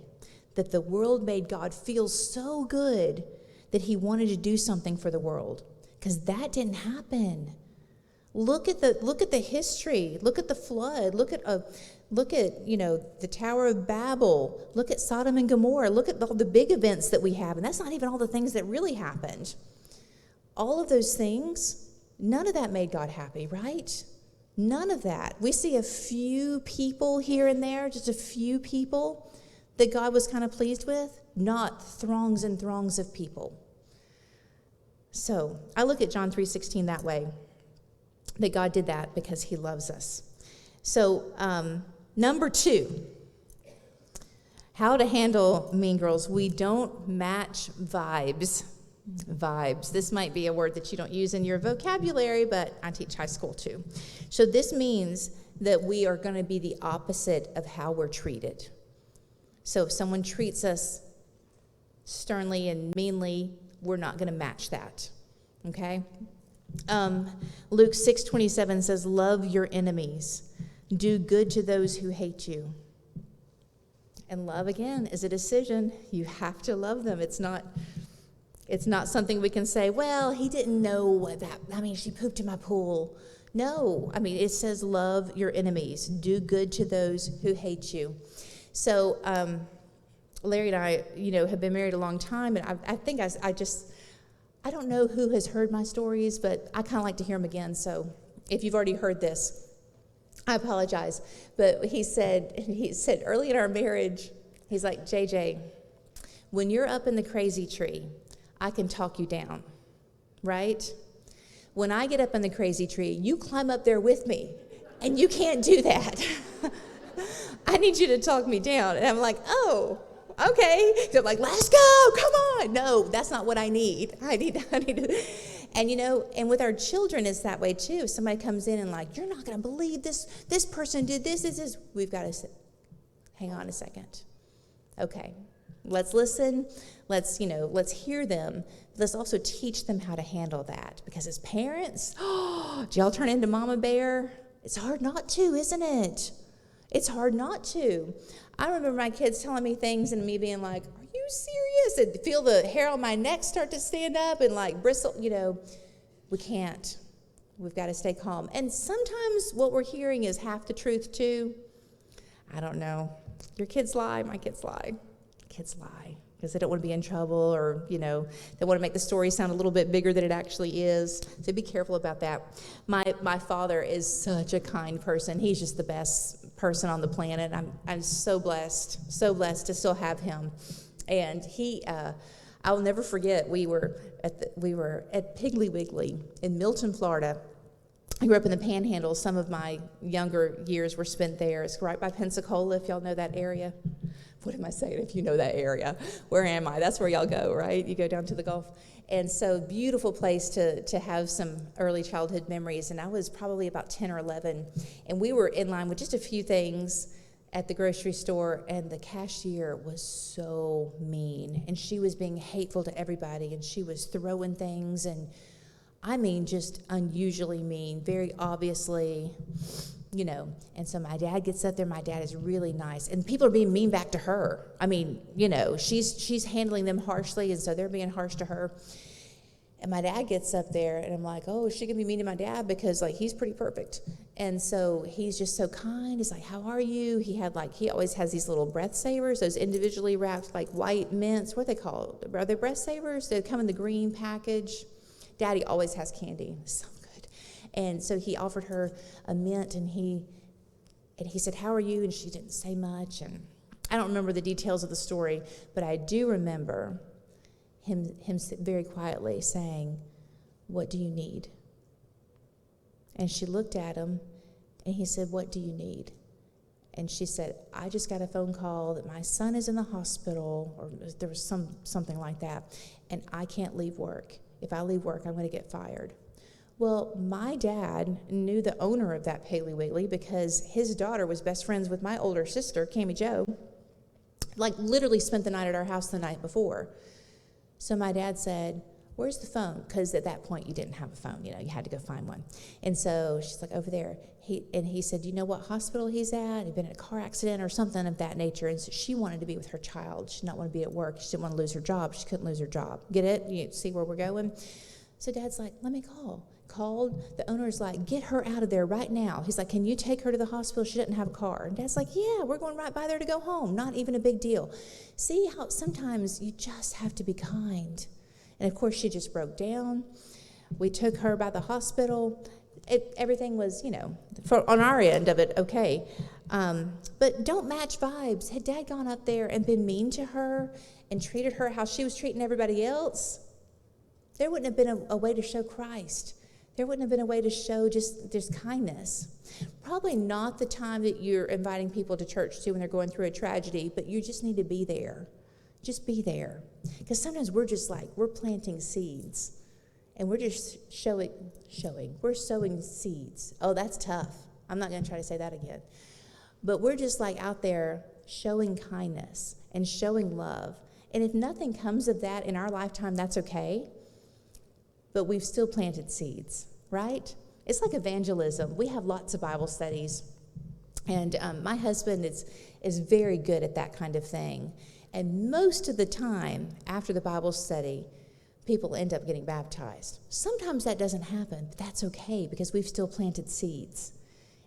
that the world made God feel so good that he wanted to do something for the world, because that didn't happen. Look at the history. Look at the flood. Look at the Tower of Babel. Look at Sodom and Gomorrah. Look at all the big events that we have, and that's not even all the things that really happened. All of those things, none of that made God happy, right? None of that. We see a few people here and there, just a few people that God was kind of pleased with, not throngs and throngs of people. So I look at John 3:16 that way, that God did that because he loves us. So number 2, how to handle mean girls. We don't match vibes. Vibes. This might be a word that you don't use in your vocabulary, but I teach high school too. So this means that we are going to be the opposite of how we're treated. So if someone treats us sternly and meanly, we're not going to match that, okay? Luke 6:27 says, love your enemies. Do good to those who hate you. And love, again, is a decision. You have to love them. It's not something we can say, well, he didn't know what that, she pooped in my pool. No, it says love your enemies. Do good to those who hate you. So Larry and I, have been married a long time, and I think I don't know who has heard my stories, but I kind of like to hear them again. So if you've already heard this, I apologize. But he said early in our marriage, he's like, JJ, when you're up in the crazy tree, I can talk you down, right? When I get up in the crazy tree, you climb up there with me, and you can't do that. I need you to talk me down. And I'm like, oh, okay. So I'm like, let's go, come on. No, that's not what I need. I need to. And and with our children, it's that way too. If somebody comes in and like, you're not going to believe this person did this. We've got to say, hang on a second. Okay, Let's listen. Let's hear them. Let's also teach them how to handle that. Because as parents, do y'all turn into Mama Bear? It's hard not to, isn't it? It's hard not to. I remember my kids telling me things and me being like, are you serious? And feel the hair on my neck start to stand up and like bristle. We can't. We've got to stay calm. And sometimes what we're hearing is half the truth too. I don't know. Your kids lie, my kids lie. Kids lie because they don't want to be in trouble, or, they want to make the story sound a little bit bigger than it actually is. So be careful about that. My father is such a kind person. He's just the best person on the planet. I'm so blessed to still have him. And I will never forget, we were at Piggly Wiggly in Milton, Florida. I grew up in the Panhandle. Some of my younger years were spent there. It's right by Pensacola, if y'all know that area. What am I saying? If you know that area, where am I? That's where y'all go, right? You go down to the Gulf. And so beautiful place to have some early childhood memories. And I was probably about 10 or 11. And we were in line with just a few things at the grocery store, and the cashier was so mean. And she was being hateful to everybody, and she was throwing things, and just unusually mean, very obviously, And so my dad gets up there. My dad is really nice, and people are being mean back to her. She's handling them harshly, and so they're being harsh to her. And my dad gets up there, and I'm like, oh, is she going to be mean to my dad? Because, he's pretty perfect. And so he's just so kind. He's like, how are you? He always has these little breath savers, those individually wrapped, white mints. What are they called? Are they breath savers? They come in the green package. Daddy always has candy. So good. And so he offered her a mint, and he said, how are you? And she didn't say much. And I don't remember the details of the story, but I do remember him very quietly saying, what do you need? And she looked at him, and he said, what do you need? And she said, I just got a phone call that my son is in the hospital, or there was something like that, and I can't leave work. If I leave work, I'm going to get fired. Well, my dad knew the owner of that Piggly Wiggly because his daughter was best friends with my older sister, Cammie Jo, literally spent the night at our house the night before. So my dad said, where's the phone? Because at that point, you didn't have a phone. You had to go find one. And so she's like, over there. He said, do you know what hospital he's at? He'd been in a car accident or something of that nature. And so she wanted to be with her child. She did not want to be at work. She didn't want to lose her job. She couldn't lose her job. Get it? You see where we're going? So Dad's like, let me call. Called. The owner's like, get her out of there right now. He's like, can you take her to the hospital? She doesn't have a car. And Dad's like, yeah, we're going right by there to go home. Not even a big deal. See how sometimes you just have to be kind. And of course, she just broke down. We took her by the hospital. Everything was, on our end of it, okay. But don't match vibes. Had Dad gone up there and been mean to her and treated her how she was treating everybody else, there wouldn't have been a way to show Christ. There wouldn't have been a way to show just kindness. Probably not the time that you're inviting people to church to when they're going through a tragedy, but you just need to be there. Just be there. Because sometimes we're planting seeds. And we're just we're sowing seeds. Oh, that's tough. I'm not going to try to say that again. But we're just out there showing kindness and showing love. And if nothing comes of that in our lifetime, that's okay. But we've still planted seeds, right? It's like evangelism. We have lots of Bible studies. And my husband is very good at that kind of thing. And most of the time, after the Bible study, people end up getting baptized. Sometimes that doesn't happen, but that's okay because we've still planted seeds.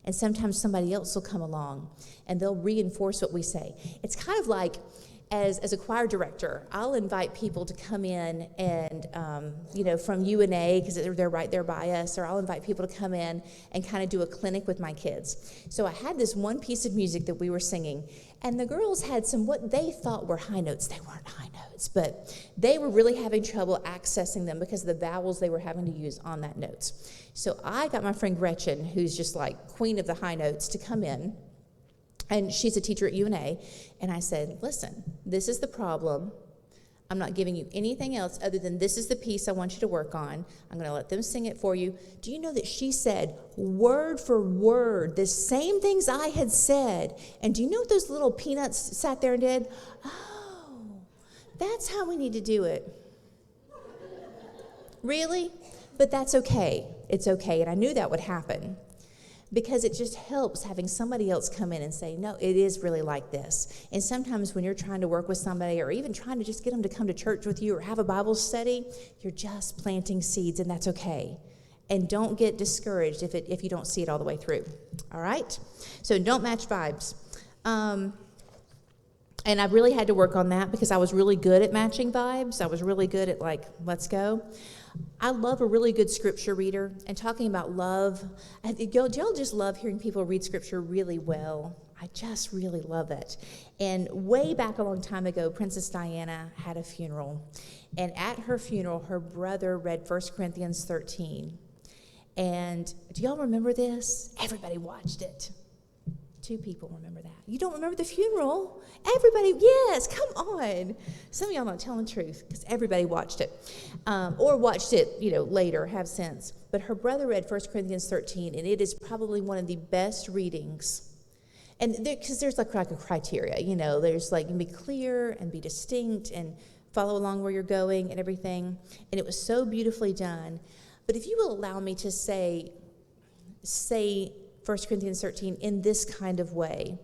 And sometimes somebody else will come along and they'll reinforce what we say. It's kind of like, as a choir director, I'll invite people to come in and, from UNA, because they're right there by us, or I'll invite people to come in and kind of do a clinic with my kids. So I had this one piece of music that we were singing, and the girls had what they thought were high notes. They weren't high notes, but they were really having trouble accessing them because of the vowels they were having to use on that notes. So I got my friend Gretchen, who's just queen of the high notes, to come in. And she's a teacher at UNA. And I said, listen, this is the problem. I'm not giving you anything else other than this is the piece I want you to work on. I'm going to let them sing it for you. Do you know that she said word for word the same things I had said? And do you know what those little peanuts sat there and did? Oh, That's how we need to do it. Really? But that's okay. It's okay. And I knew that would happen because it just helps having somebody else come in and say, no, it is really like this. And sometimes when you're trying to work with somebody or even trying to just get them to come to church with you or have a Bible study, you're just planting seeds, and that's okay. And don't get discouraged if you don't see it all the way through. All right? So don't match vibes. And I really had to work on that because I was really good at matching vibes. I was really good at, like, let's go. I love a really good scripture reader. And talking about love, y'all just love hearing people read scripture really well. I just really love it. And way back a long time ago, Princess Diana had a funeral. And at her funeral, her brother read 1 Corinthians 13. And do y'all remember this? Everybody watched it. 2 people remember that. You don't remember the funeral? Everybody, yes, come on. Some of y'all not telling the truth because everybody watched it. Or watched it, later, have since. But her brother read 1 Corinthians 13, and it is probably one of the best readings. And because there's like a criteria, there's like, be clear and be distinct and follow along where you're going and everything. And it was so beautifully done. But if you will allow me to say 1 Corinthians 13 in this kind of way,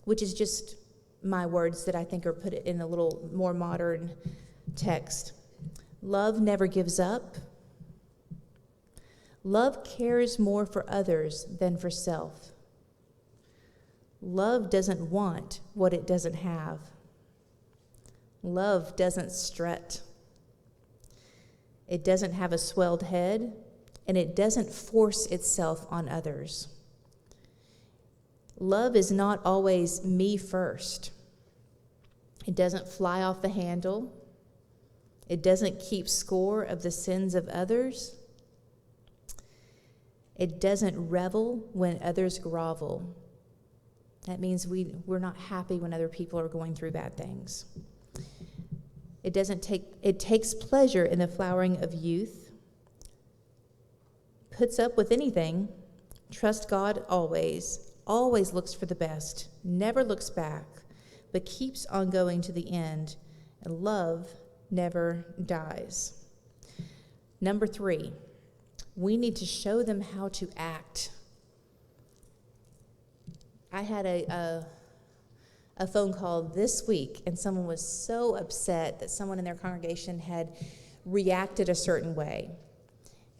which is just my words that I think are put in a little more modern text. Love never gives up. Love cares more for others than for self. Love doesn't want what it doesn't have. Love doesn't strut. It doesn't have a swelled head, and it doesn't force itself on others. Love is not always me first. It doesn't fly off the handle. It doesn't keep score of the sins of others. It doesn't revel when others grovel. That means we're not happy when other people are going through bad things. It takes pleasure in the flowering of youth, puts up with anything, trusts God always looks for the best, never looks back, but keeps on going to the end, and love never dies. Number 3, we need to show them how to act. I had a phone call this week, and someone was so upset that someone in their congregation had reacted a certain way,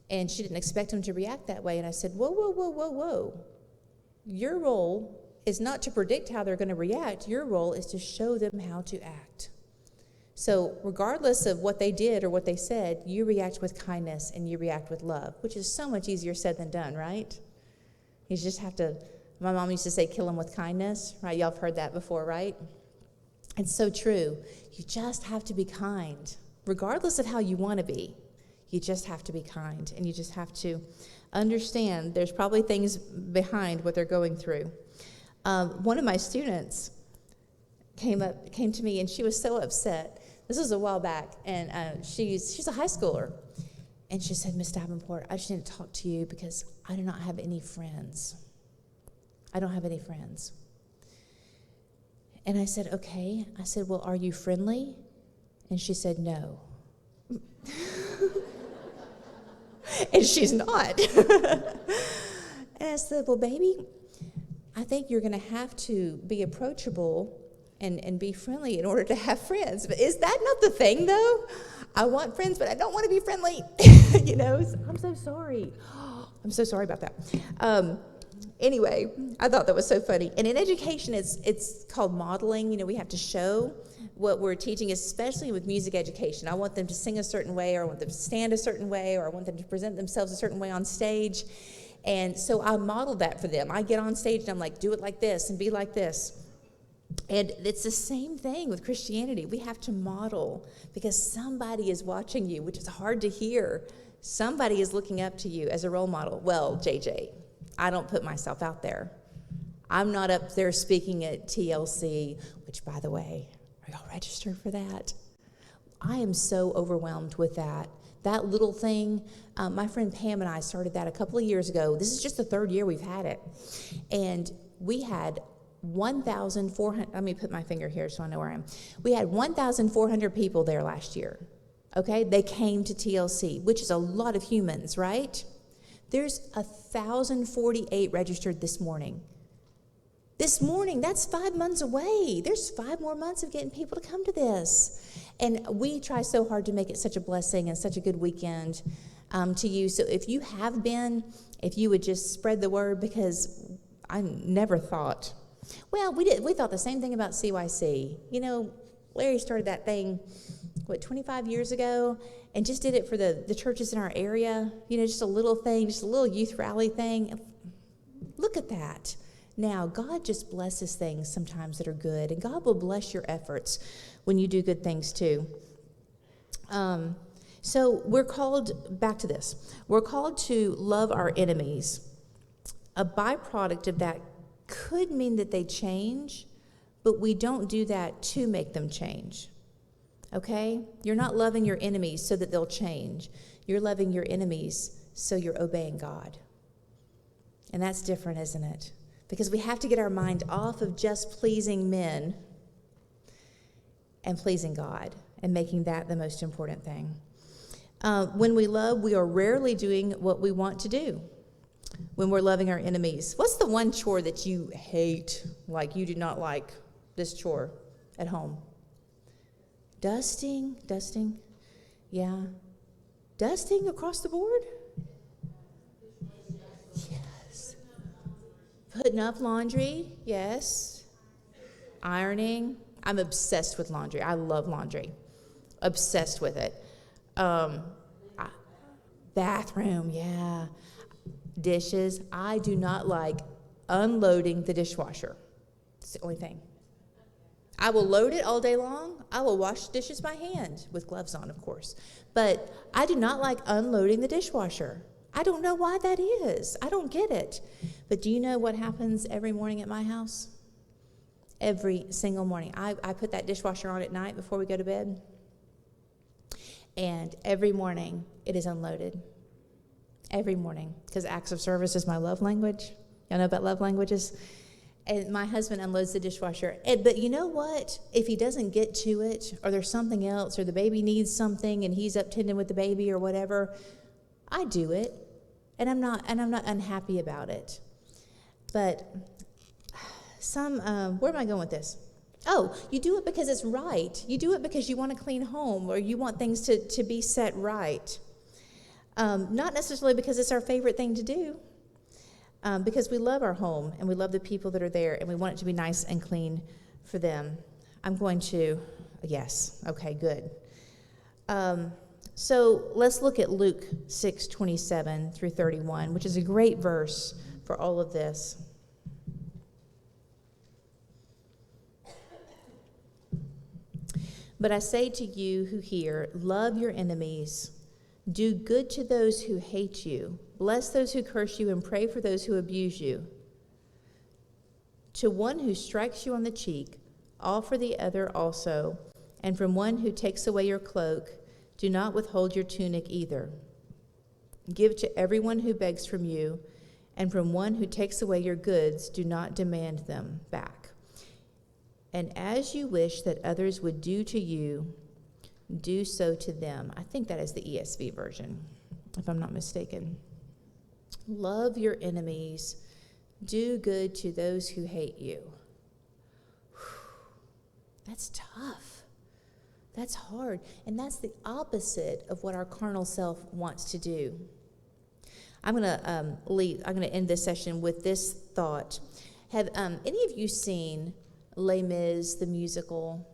and she didn't expect him to react that way, and I said, whoa. Your role is not to predict how they're going to react. Your role is to show them how to act. So regardless of what they did or what they said, you react with kindness and you react with love, which is so much easier said than done, right? You just have to, my mom used to say, kill them with kindness, right? Y'all have heard that before, right? It's so true. You just have to be kind, regardless of how you want to be. You just have to be kind, and you just have to understand there's probably things behind what they're going through. One of my students came to me, and she was so upset. This was a while back, and she's a high schooler. And she said, Miss Davenport, I just need to talk to you because I do not have any friends. I don't have any friends. And I said, okay. I said, well, are you friendly? And she said, no. And she's not. And I said, well, baby, I think you're going to have to be approachable and be friendly in order to have friends. But is that not the thing, though? I want friends, but I don't want to be friendly. I'm so sorry. I'm so sorry about that. Anyway, I thought that was so funny. And in education, it's called modeling. We have to show what we're teaching, especially with music education. I want them to sing a certain way, or I want them to stand a certain way, or I want them to present themselves a certain way on stage. And so I model that for them. I get on stage and I'm like, do it like this and be like this. And it's the same thing with Christianity. We have to model because somebody is watching you, which is hard to hear. Somebody is looking up to you as a role model. Well, JJ, I don't put myself out there. I'm not up there speaking at TLC, which, by the way, are y'all registered for that? I am so overwhelmed with that. That little thing, my friend Pam and I started that a couple of years ago. This is just the third year we've had it. And we had 1,400, let me put my finger here so I know where I am. We had 1,400 people there last year, okay? They came to TLC, which is a lot of humans, right? There's 1,048 registered this morning. This morning, that's 5 months away. There's 5 more months of getting people to come to this. And we try so hard to make it such a blessing and such a good weekend to you. So if you have been, if you would just spread the word, because I never thought, well, we thought the same thing about CYC. You know, Larry started that thing, 25 years ago, and just did it for the churches in our area. You know, just a little thing, just a little youth rally thing. Look at that. Now, God just blesses things sometimes that are good, and God will bless your efforts when you do good things too. So we're called, back to this, we're called to love our enemies. A byproduct of that could mean that they change, but we don't do that to make them change. Okay? You're not loving your enemies so that they'll change. You're loving your enemies so you're obeying God. And that's different, isn't it? Because we have to get our mind off of just pleasing men and pleasing God and making that the most important thing. When we love, we are rarely doing what we want to do. When we're loving our enemies, what's the one chore that you hate, like you do not like this chore at home? Dusting, yeah. Dusting across the board? Yes. Putting up laundry, yes. Ironing. I'm obsessed with laundry. I love laundry. Obsessed with it. Bathroom, yeah. Dishes. I do not like unloading the dishwasher. It's the only thing. I will load it all day long. I will wash dishes by hand, with gloves on, of course. But I do not like unloading the dishwasher. I don't know why that is. I don't get it. But do you know what happens every morning at my house? Every single morning. I put that dishwasher on at night before we go to bed. And every morning it is unloaded. Every morning. Because acts of service is my love language. Y'all know about love languages? And my husband unloads the dishwasher. But you know what? If he doesn't get to it, or there's something else, or the baby needs something and he's up tending with the baby or whatever, I do it. And I'm not unhappy about it. But where am I going with this? Oh, you do it because it's right. You do it because you want a clean home, or you want things to be set right. Not necessarily because it's our favorite thing to do. Because we love our home, and we love the people that are there, and we want it to be nice and clean for them. Yes, okay, good. So let's look at Luke 6:27 through 31, which is a great verse for all of this. But I say to you who hear, love your enemies, do good to those who hate you, bless those who curse you, and pray for those who abuse you. To one who strikes you on the cheek, offer the other also, and from one who takes away your cloak, do not withhold your tunic either. Give to everyone who begs from you, and from one who takes away your goods, do not demand them back. And as you wish that others would do to you, do so to them. I think that is the ESV version, if I'm not mistaken. Love your enemies. Do good to those who hate you. That's tough. That's hard. And that's the opposite of what our carnal self wants to do. I'm going to end this session with this thought. Have any of you seen Les Mis, the musical?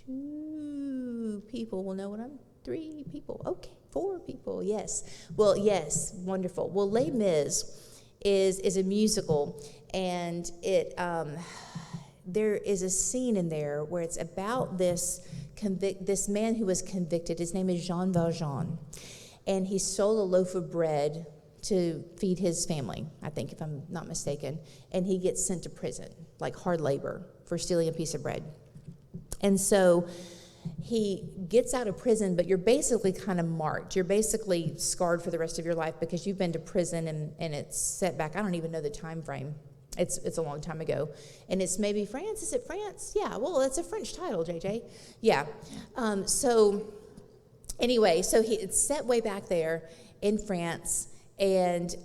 2 people will know what 3 people. Okay, 4 people. Yes. Well, yes. Wonderful. Well, Les Mis is a musical, and there is a scene in there where it's about this man who was convicted. His name is Jean Valjean, and he stole a loaf of bread to feed his family, I think, if I'm not mistaken, and he gets sent to prison, like hard labor, for stealing a piece of bread. And so he gets out of prison, but you're basically kind of marked. You're basically scarred for the rest of your life because you've been to prison, and it's set back. I don't even know the time frame. It's a long time ago. And it's maybe France. Is it France? Yeah, well, it's a French title, JJ. Yeah. So anyway, so it's set way back there in France. And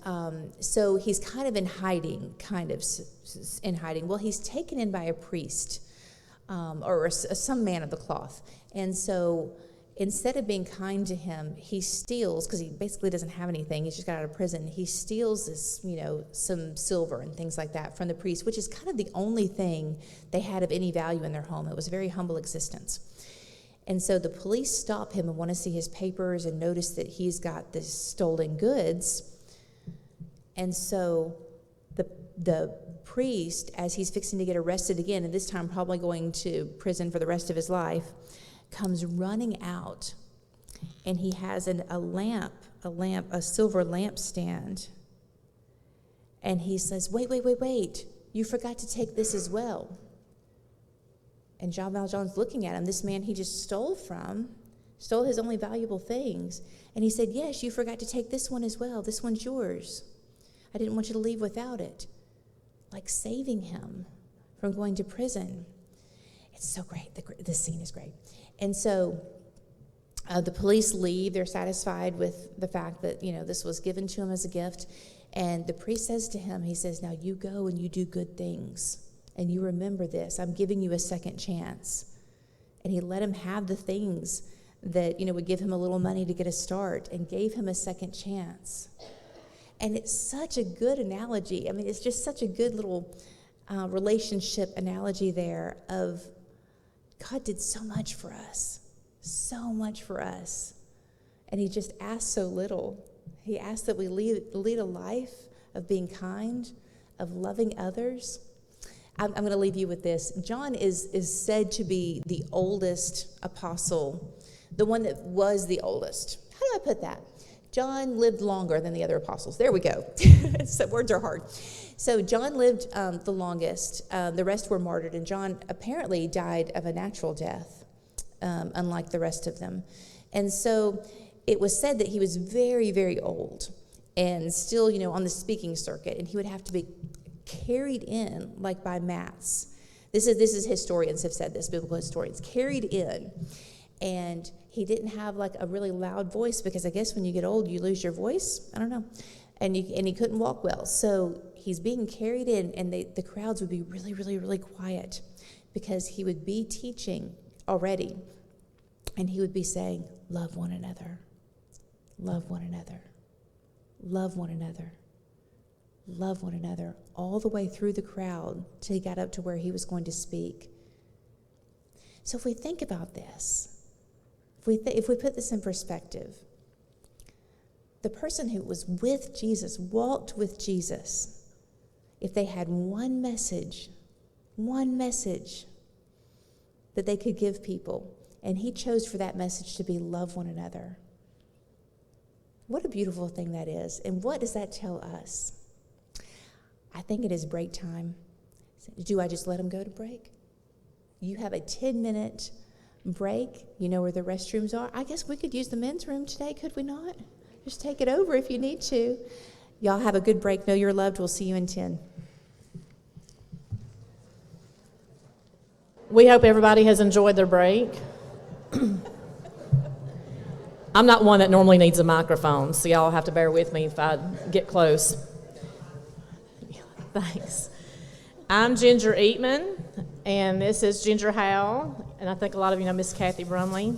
so he's kind of in hiding, Well, he's taken in by a priest or some man of the cloth. And so instead of being kind to him, he steals, because he basically doesn't have anything. He's just got out of prison. He steals this, some silver and things like that from the priest, which is kind of the only thing they had of any value in their home. It was a very humble existence. And so the police stop him and want to see his papers and notice that he's got this stolen goods. And so the priest, as he's fixing to get arrested again, and this time probably going to prison for the rest of his life, comes running out, and he has a silver lampstand, and he says, wait, you forgot to take this as well. And Jean Valjean's looking at him, this man he just stole his only valuable things, and he said, yes, you forgot to take this one as well. This one's yours. I didn't want you to leave without it. Like saving him from going to prison. It's so great. This scene is great. And so the police leave. They're satisfied with the fact that, this was given to him as a gift. And the priest says to him, he says, now you go and you do good things. And you remember this. I'm giving you a second chance. And he let him have the things that, would give him a little money to get a start, and gave him a second chance. And it's such a good analogy. I mean, it's just such a good little relationship analogy there of God did so much for us, and he just asked so little. He asked that we lead a life of being kind, of loving others. I'm going to leave you with this. John is said to be the oldest apostle, the one that was the oldest. How do I put that? John lived longer than the other apostles. There we go. So words are hard. So John lived the longest. The rest were martyred, and John apparently died of a natural death, unlike the rest of them. And so it was said that he was very, very old and still, on the speaking circuit, and he would have to be carried in like by mats. This is historians have said this, biblical historians, carried in. And he didn't have like a really loud voice, because I guess when you get old, you lose your voice. I don't know. And he couldn't walk well. So he's being carried in, and the crowds would be really, really, really quiet, because he would be teaching already. And he would be saying, love one another, love one another, love one another, love one another, all the way through the crowd till he got up to where he was going to speak. So if we think about this, if we put this in perspective, the person who was with Jesus, walked with Jesus, if they had one message that they could give people, and he chose for that message to be love one another. What a beautiful thing that is. And what does that tell us? I think it is break time. Do I just let them go to break? You have a 10-minute break. You know where the restrooms are. I guess we could use the men's room today, could we not? Just take it over if you need to. Y'all have a good break. Know you're loved. We'll see you in 10. We hope everybody has enjoyed their break. I'm not one that normally needs a microphone, so y'all have to bear with me if I get close. Thanks. I'm Ginger Eatman, and this is Ginger Howell, and I think a lot of you know Miss Kathy Brumley.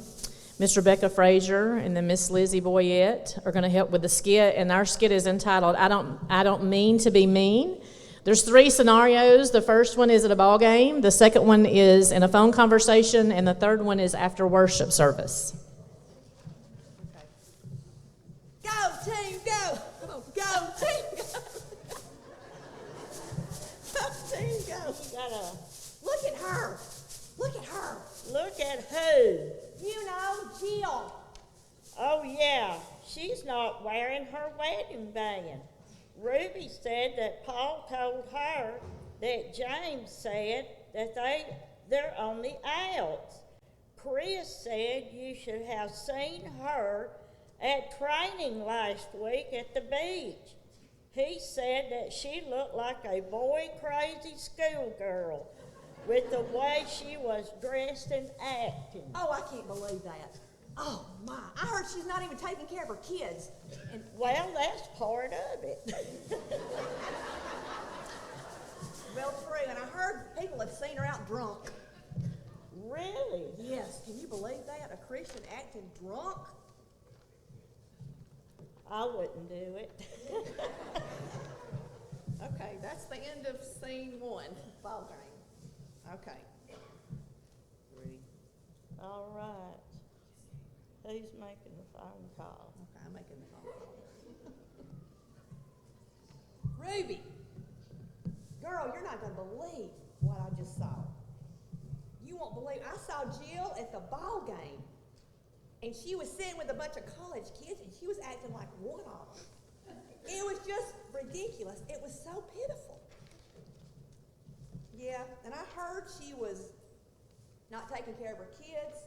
Miss Rebecca Frazier and then Miss Lizzie Boyette are going to help with the skit, and our skit is entitled, I Don't Mean to Be Mean. There's 3 scenarios. The first one is at a ball game, the second one is in a phone conversation, and the third one is after worship service. Go, team, go! Go, team, go! Go, team, go! We gotta look at her. Look at her. Look at who? You know, Jill. Oh, yeah, she's not wearing her wedding band. Ruby said that Paul told her that James said that they're on the outs. Chris said you should have seen her at training last week at the beach. He said that she looked like a boy-crazy schoolgirl with the way she was dressed and acting. Oh, I can't believe that. Oh, my. I heard she's not even taking care of her kids. And Well, that's part of it. well, true. And I heard people have seen her out drunk. Really? Yes. Can you believe that? A Christian acting drunk? I wouldn't do it. Okay, that's the end of scene 1, ball game. Okay. All right. Who's making the phone call? Okay, I'm making the phone call. Ruby, girl, you're not going to believe what I just saw. You won't believe. I saw Jill at the ball game, and she was sitting with a bunch of college kids, and she was acting like one of them. It was just ridiculous. It was so pitiful. Yeah, and I heard she was not taking care of her kids.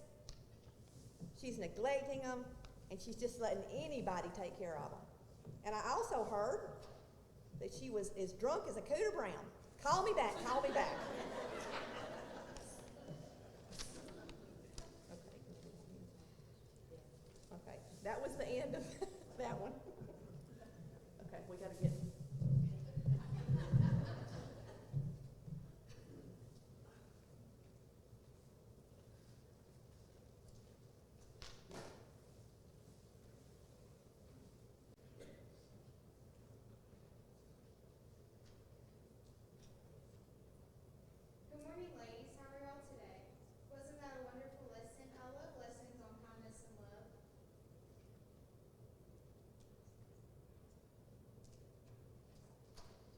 She's neglecting them, and she's just letting anybody take care of them. And I also heard that she was as drunk as a Cooter Brown. Call me back, call me back. Okay, that was the end of that one. Okay, we gotta get. Good morning, ladies. How are y'all today? Wasn't that a wonderful lesson? I love lessons on kindness and love.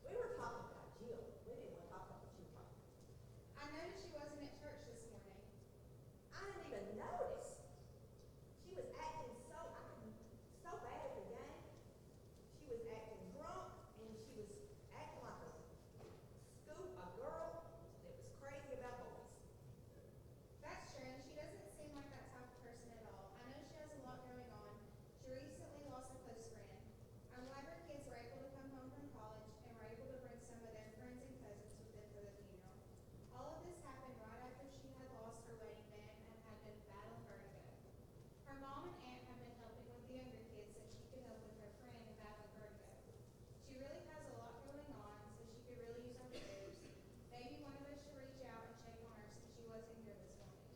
We were talking about Jill. We didn't want to talk about what you were talking about. I noticed she wasn't at church this morning. I didn't even notice. She was acting so bad at the game. She was acting drunk, and she was acting like a girl that was crazy about boys. That's true, and she doesn't seem like that type of person at all. I know she has a lot going on. She recently lost a close friend. I'm glad her kids were able to come home from college and were able to bring some of their friends and cousins with them for the funeral. All of this happened right after she had lost her wedding band and had been battling vertigo. Her mom and aunt have been helping with the younger kids so she could help with her friend battling vertigo. She really has a lot going on, so she could really use our prayers. Maybe one of us should reach out and check on her since she wasn't here this morning.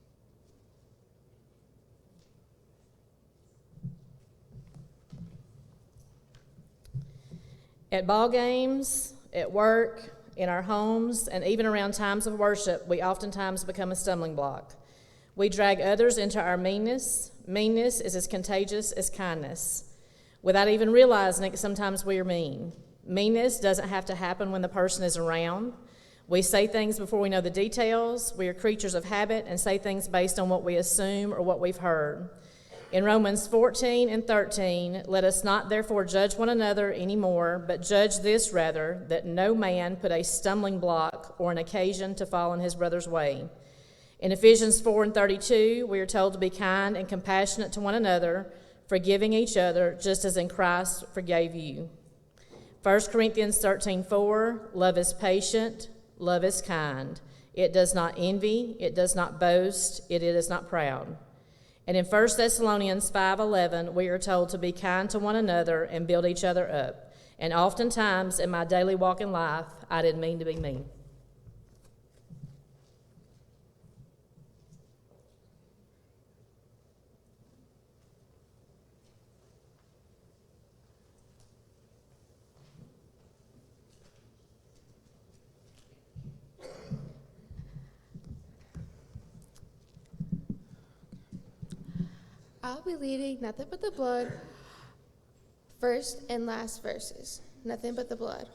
At ball games, at work, in our homes, and even around times of worship, we oftentimes become a stumbling block. We drag others into our meanness. Meanness is as contagious as kindness. Without even realizing it, sometimes we are mean. Meanness doesn't have to happen when the person is around. We say things before we know the details. We are creatures of habit and say things based on what we assume or what we've heard. In Romans 14 and 13, let us not therefore judge one another anymore, but judge this rather, that no man put a stumbling block or an occasion to fall in his brother's way. In Ephesians 4 and 32, we are told to be kind and compassionate to one another, forgiving each other, just as in Christ forgave you. 1 Corinthians 13:4, love is patient, love is kind. It does not envy, it does not boast, it is not proud. And in 1 Thessalonians 5:11, we are told to be kind to one another and build each other up. And oftentimes in my daily walk in life, I didn't mean to be mean. I'll be leading nothing but the blood, first and last verses. Nothing but the blood.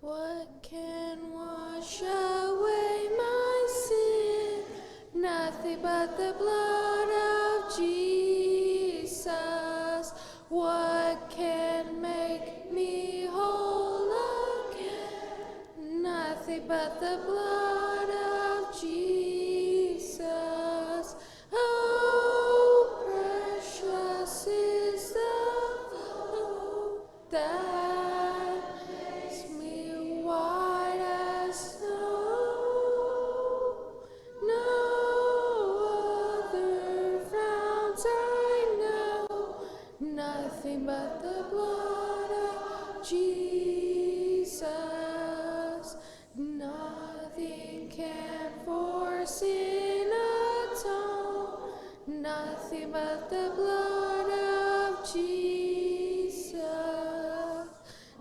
What can wash away my sin? Nothing but the blood of Jesus. What can make me whole again? but the blood of Jesus. Oh, precious is the flow that makes me white as snow. No other fount I know, nothing but the blood of Jesus. Nothing can for sin atone, nothing but the blood of Jesus.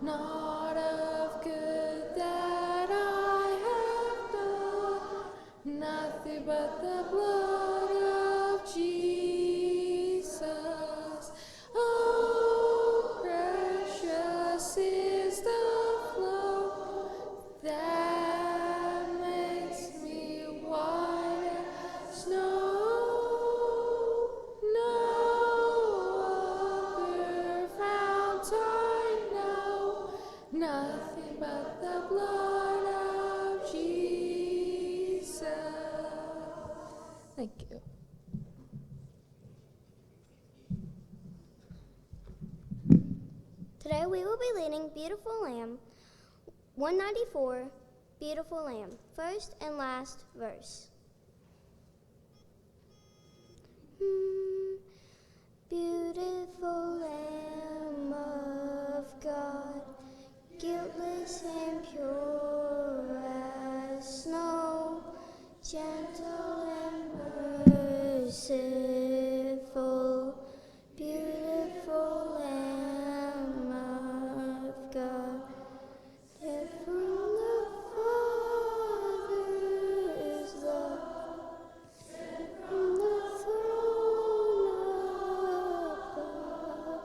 Not of good that I have done, nothing but the blood of Jesus. Oh, precious is the flow that makes me white as snow. No other fount I know, nothing but the blood of Jesus. Thank you. Today we will be leading Beautiful Lamb, 194, Beautiful Lamb, first and last verse. Beautiful Lamb of God, guiltless and pure as snow, gentle and merciful, beautiful Lamb of God, dead from the Father's love, sent from the throne above,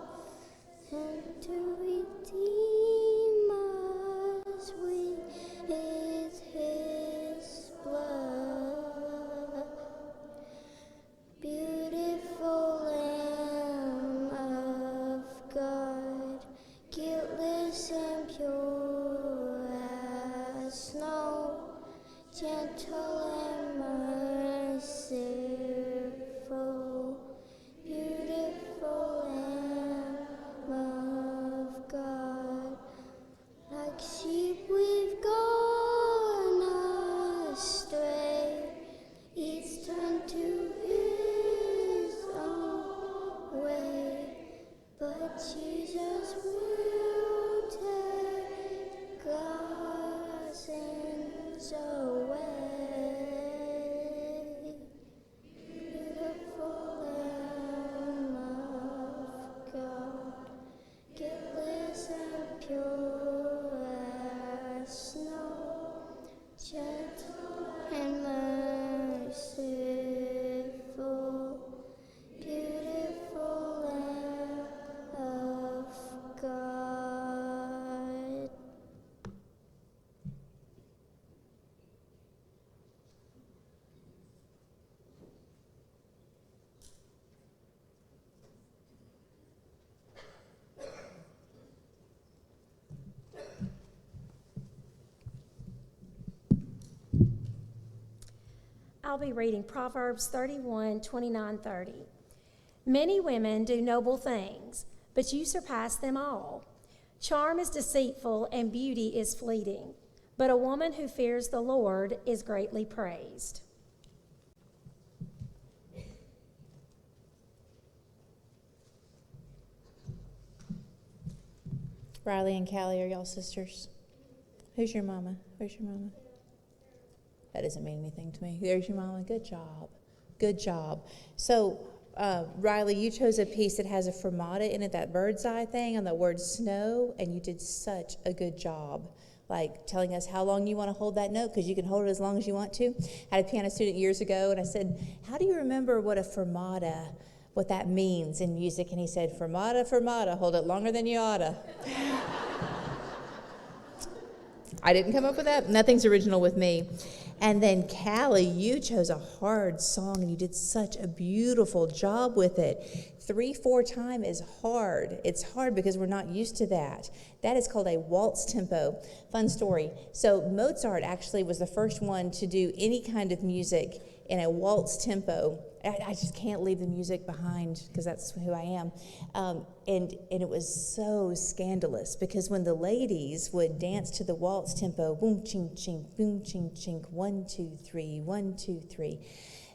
sent to redeem us with his blood. Beautiful Lamb of God, guiltless and pure as snow, gentle and merciful, beautiful Lamb of God. Like sheep we've gone astray, each turned to his own way, but Jesus will take our sins away. Beautiful Lamb of God, guiltless and pure as snow, gentle and merciful, beautiful Lamb of God. I'll be reading Proverbs 31, 29, 30. Many women do noble things, but you surpass them all. Charm is deceitful and beauty is fleeting, but a woman who fears the Lord is greatly praised. Riley and Callie, are y'all sisters? Who's your mama? Where's your mama? That doesn't mean anything to me. There's your mama. Good job. Good job. So, Riley, you chose a piece that has a fermata in it, that bird's eye thing on the word snow, and you did such a good job, like telling us how long you want to hold that note, because you can hold it as long as you want to. I had a piano student years ago, and I said, how do you remember what a fermata, what that means in music? And he said, fermata, fermata, hold it longer than you oughta. I didn't come up with that. Nothing's original with me. And then, Callie, you chose a hard song, and you did such a beautiful job with it. 3/4 time is hard. It's hard because we're not used to that. That is called a waltz tempo. Fun story. So Mozart actually was the first one to do any kind of music in a waltz tempo. I just can't leave the music behind because that's who I am. And it was so scandalous because when the ladies would dance to the waltz tempo, boom, ching, ching, boom, ching, ching, 1, 2, 3, 1, 2, 3,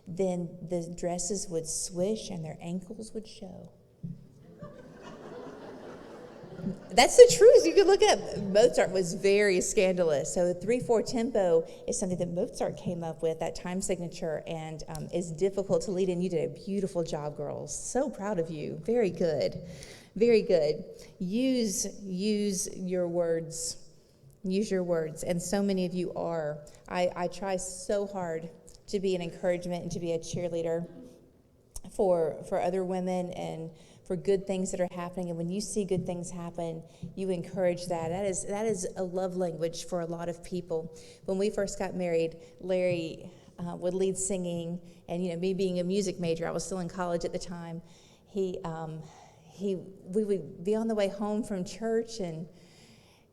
then the dresses would swish and their ankles would show. That's the truth. You can look it up. Mozart was very scandalous. So 3/4 tempo is something that Mozart came up with, that time signature, and is difficult to lead in. You did a beautiful job, girls. So proud of you. Very good. Very good. Use your words. Use your words. And so many of you are. I try so hard to be an encouragement and to be a cheerleader for other women and for good things that are happening. And when you see good things happen, you encourage that. That is a love language for a lot of people. When we first got married, Larry would lead singing, and me being a music major, I was still in college at the time. We would be on the way home from church, and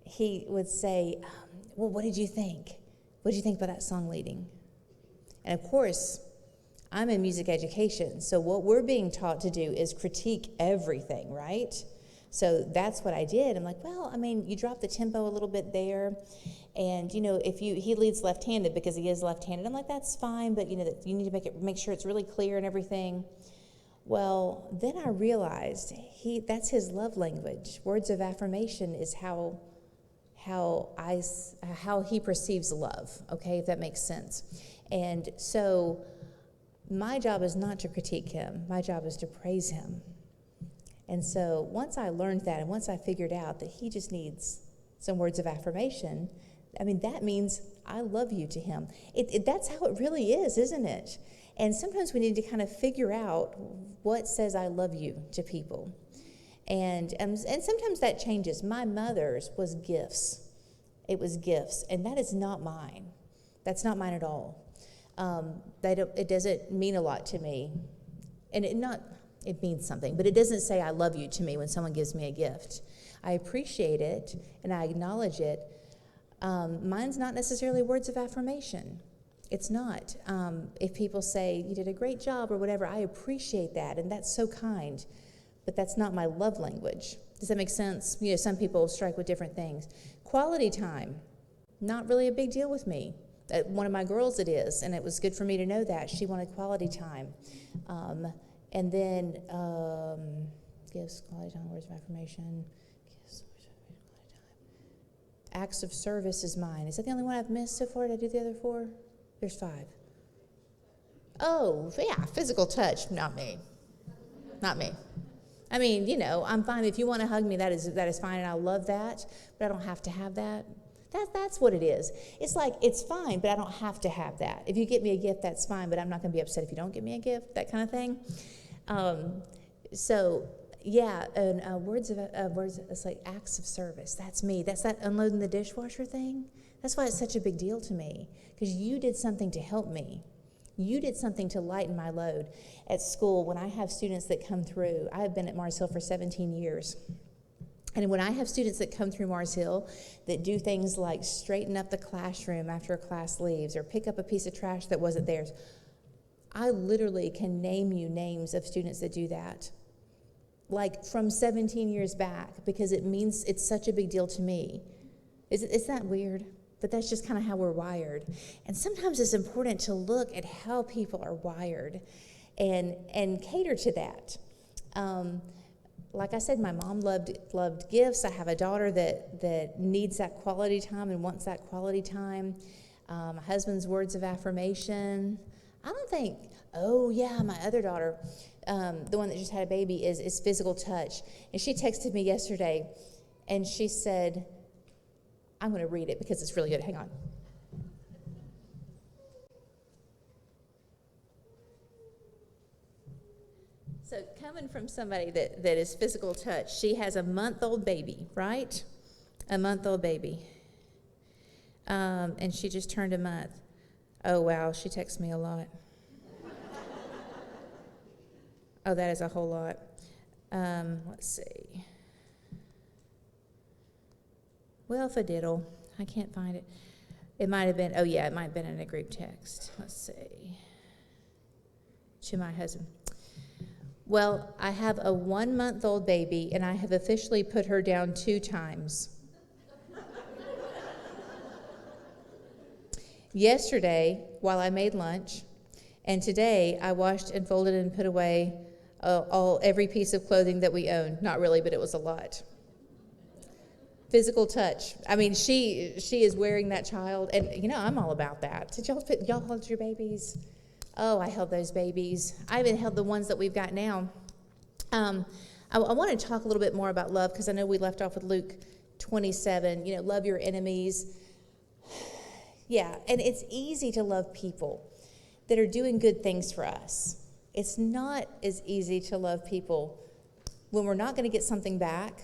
he would say, "Well, what did you think? What did you think about that song leading?" And of course, I'm in music education, so what we're being taught to do is critique everything, right? So that's what I did. I'm like, well, you drop the tempo a little bit there, and if he leads left-handed because he is left-handed, I'm like, that's fine, but you need to make sure it's really clear and everything. Well, then I realized that's his love language. Words of affirmation is how he perceives love. Okay, if that makes sense. And so my job is not to critique him. My job is to praise him. And so once I learned that, and once I figured out that he just needs some words of affirmation, that means I love you to him. That's how it really is, isn't it? And sometimes we need to kind of figure out what says I love you to people. And sometimes that changes. My mother's was gifts. It was gifts, and that is not mine. That's not mine at all. It doesn't mean a lot to me, and it means something, but it doesn't say I love you to me when someone gives me a gift. I appreciate it and I acknowledge it. Mine's not necessarily words of affirmation. It's not. If people say you did a great job or whatever, I appreciate that, and that's so kind, but that's not my love language. Does that make sense? Some people strike with different things. Quality time, not really a big deal with me. One of my girls it is, and it was good for me to know that. She wanted quality time. And then gifts, quality time, words of affirmation, gifts, quality time. Acts of service is mine. Is that the only one I've missed so far? Did I do the other 4? There's 5. Oh, yeah, physical touch, not me. Not me. I'm fine. If you want to hug me, that is fine, and I love that, but I don't have to have that. That's what it is. It's like, it's fine, but I don't have to have that. If you get me a gift, that's fine, but I'm not going to be upset if you don't get me a gift, that kind of thing. Words, it's like acts of service. That's me. That's that unloading the dishwasher thing. That's why it's such a big deal to me, because you did something to help me. You did something to lighten my load. At school, when I have students that come through, I have been at Mars Hill for 17 years. And when I have students that come through Mars Hill that do things like straighten up the classroom after a class leaves or pick up a piece of trash that wasn't theirs, I literally can name you names of students that do that, like from 17 years back, because it's such a big deal to me. Is that weird? But that's just kind of how we're wired. And sometimes it's important to look at how people are wired and cater to that. Like I said, my mom loved gifts. I have a daughter that needs that quality time and wants that quality time. My husband's words of affirmation. I don't think, my other daughter, the one that just had a baby, is physical touch. And she texted me yesterday, and she said, I'm going to read it because it's really good. Hang on. So coming from somebody that is physical touch, she has a month-old baby, right? A month-old baby. And she just turned a month. Oh, wow, she texts me a lot. Oh, that is a whole lot. Let's see. Well, fadiddle. I can't find it. It might have been, oh yeah, it might have been in a group text. Let's see. To my husband. Well, I have a 1-month-old baby, and I have officially put her down 2 times. Yesterday, while I made lunch, and today I washed and folded and put away every piece of clothing that we own. Not really, but it was a lot. Physical touch. I mean, she is wearing that child, and you know I'm all about that. Did y'all hold your babies? Oh, I held those babies. I even held the ones that we've got now. I want to talk a little bit more about love because I know we left off with Luke 27. You know, love your enemies. Yeah, and it's easy to love people that are doing good things for us. It's not as easy to love people when we're not going to get something back,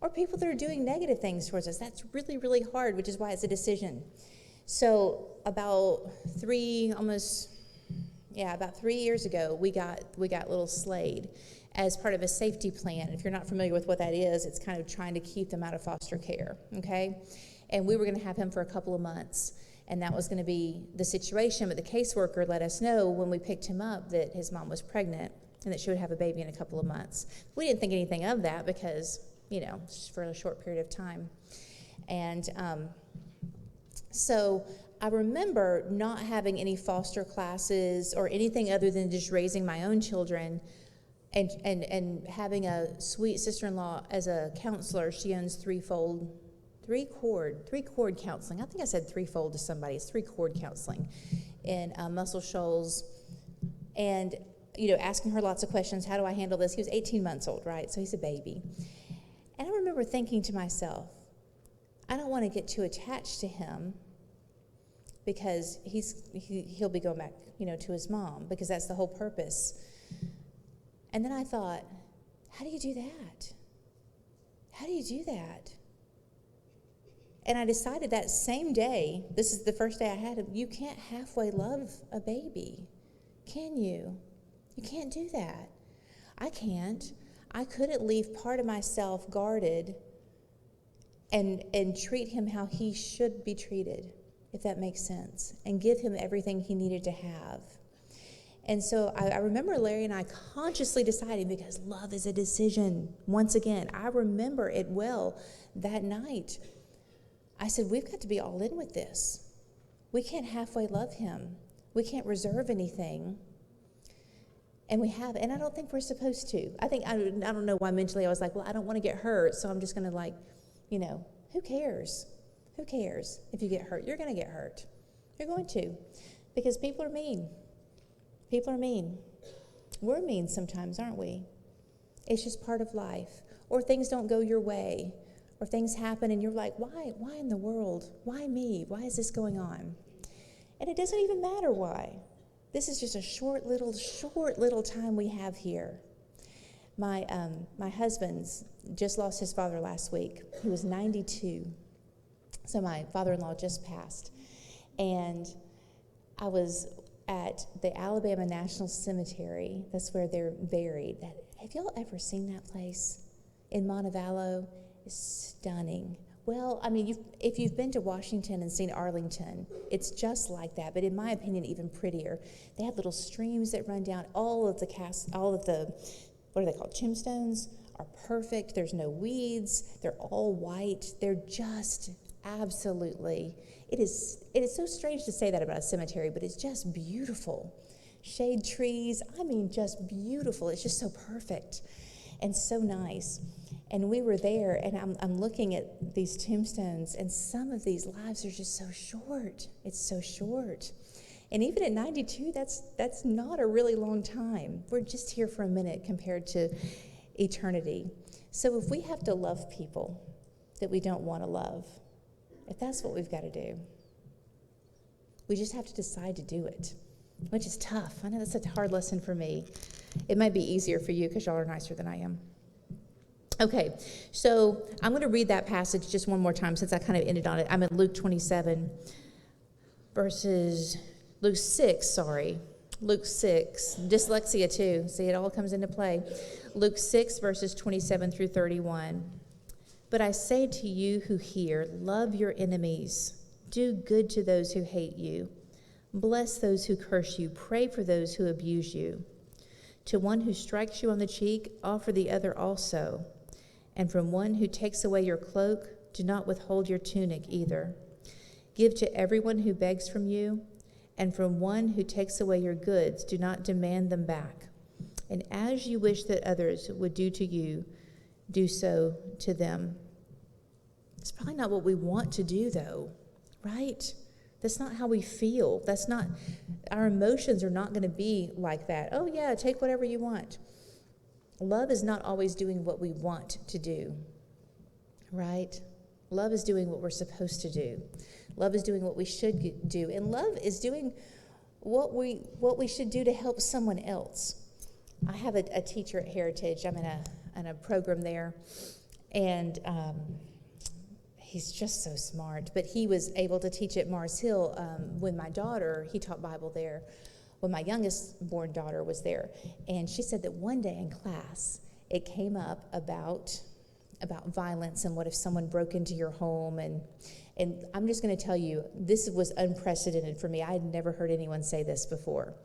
or people that are doing negative things towards us. That's really, really hard, which is why it's a decision. So about 3 years ago, we got little Slade as part of a safety plan. If you're not familiar with what that is, it's kind of trying to keep them out of foster care, okay? And we were going to have him for a couple of months, and that was going to be the situation, but the caseworker let us know when we picked him up that his mom was pregnant and that she would have a baby in a couple of months. We didn't think anything of that because, you know, it's just for a short period of time. And so I remember not having any foster classes or anything other than just raising my own children and having a sweet sister-in-law as a counselor. She owns three-chord counseling. I think I said threefold to somebody. It's 3-chord counseling in Muscle Shoals. And, you know, asking her lots of questions. How do I handle this? He was 18 months old, right? So he's a baby. And I remember thinking to myself, I don't want to get too attached to him because he'll be going back, you know, to his mom, because that's the whole purpose. And then I thought, how do you do that? How do you do that? And I decided that same day, this is the first day I had him, you can't halfway love a baby, can you? You can't do that. I can't. I couldn't leave part of myself guarded and treat him how he should be treated, if that makes sense, and give him everything he needed to have. And so I remember Larry and I consciously deciding, because love is a decision. Once again, I remember it well that night. I said, we've got to be all in with this. We can't halfway love him. We can't reserve anything. And we have, and I don't think we're supposed to. I don't know why mentally I was like, well, I don't want to get hurt, so I'm just going to, like, you know, who cares? Who cares if you get hurt? You're going to get hurt. You're going to, because people are mean. People are mean. We're mean sometimes, aren't we? It's just part of life. Or things don't go your way. Or things happen and you're like, why? Why in the world? Why me? Why is this going on? And it doesn't even matter why. This is just a short little time we have here. My husband's just lost his father last week. He was 92. So my father-in-law just passed. And I was at the Alabama National Cemetery. That's where they're buried. Have y'all ever seen that place in Montevallo? It's stunning. Well, I mean, if you've been to Washington and seen Arlington, it's just like that, but in my opinion, even prettier. They have little streams that run down. All of the what are they called, tombstones are perfect. There's no weeds. They're all white. They're just absolutely, it is so strange to say that about a cemetery, but it's just beautiful. Shade trees, I mean, just beautiful. It's just so perfect and so nice. And we were there, and I'm looking at these tombstones, and some of these lives are just so short. It's so short. And even at 92, that's not a really long time. We're just here for a minute compared to eternity. So if we have to love people that we don't want to love, if that's what we've got to do, we just have to decide to do it, which is tough. I know that's a hard lesson for me. It might be easier for you because y'all are nicer than I am. Okay, so I'm going to read that passage just one more time since I kind of ended on it. I'm in Luke 6, Luke 6, dyslexia too. See, it all comes into play. Luke 6, verses 27 through 31. But I say to you who hear, love your enemies. Do good to those who hate you. Bless those who curse you. Pray for those who abuse you. To one who strikes you on the cheek, offer the other also. And from one who takes away your cloak, do not withhold your tunic either. Give to everyone who begs from you, and from one who takes away your goods, do not demand them back. And as you wish that others would do to you, do so to them. It's probably not what we want to do, though, right? That's not how we feel. That's not, our emotions are not going to be like that. Oh, yeah, take whatever you want. Love is not always doing what we want to do, right? Love is doing what we're supposed to do. Love is doing what we should do. And love is doing what we should do to help someone else. I have a teacher at Heritage. I'm in a program there. And he's just so smart. But he was able to teach at Mars Hill when my daughter, he taught Bible there, when my youngest born daughter was there. And she said that one day in class, it came up about violence and what if someone broke into your home. And I'm just going to tell you, this was unprecedented for me. I had never heard anyone say this before.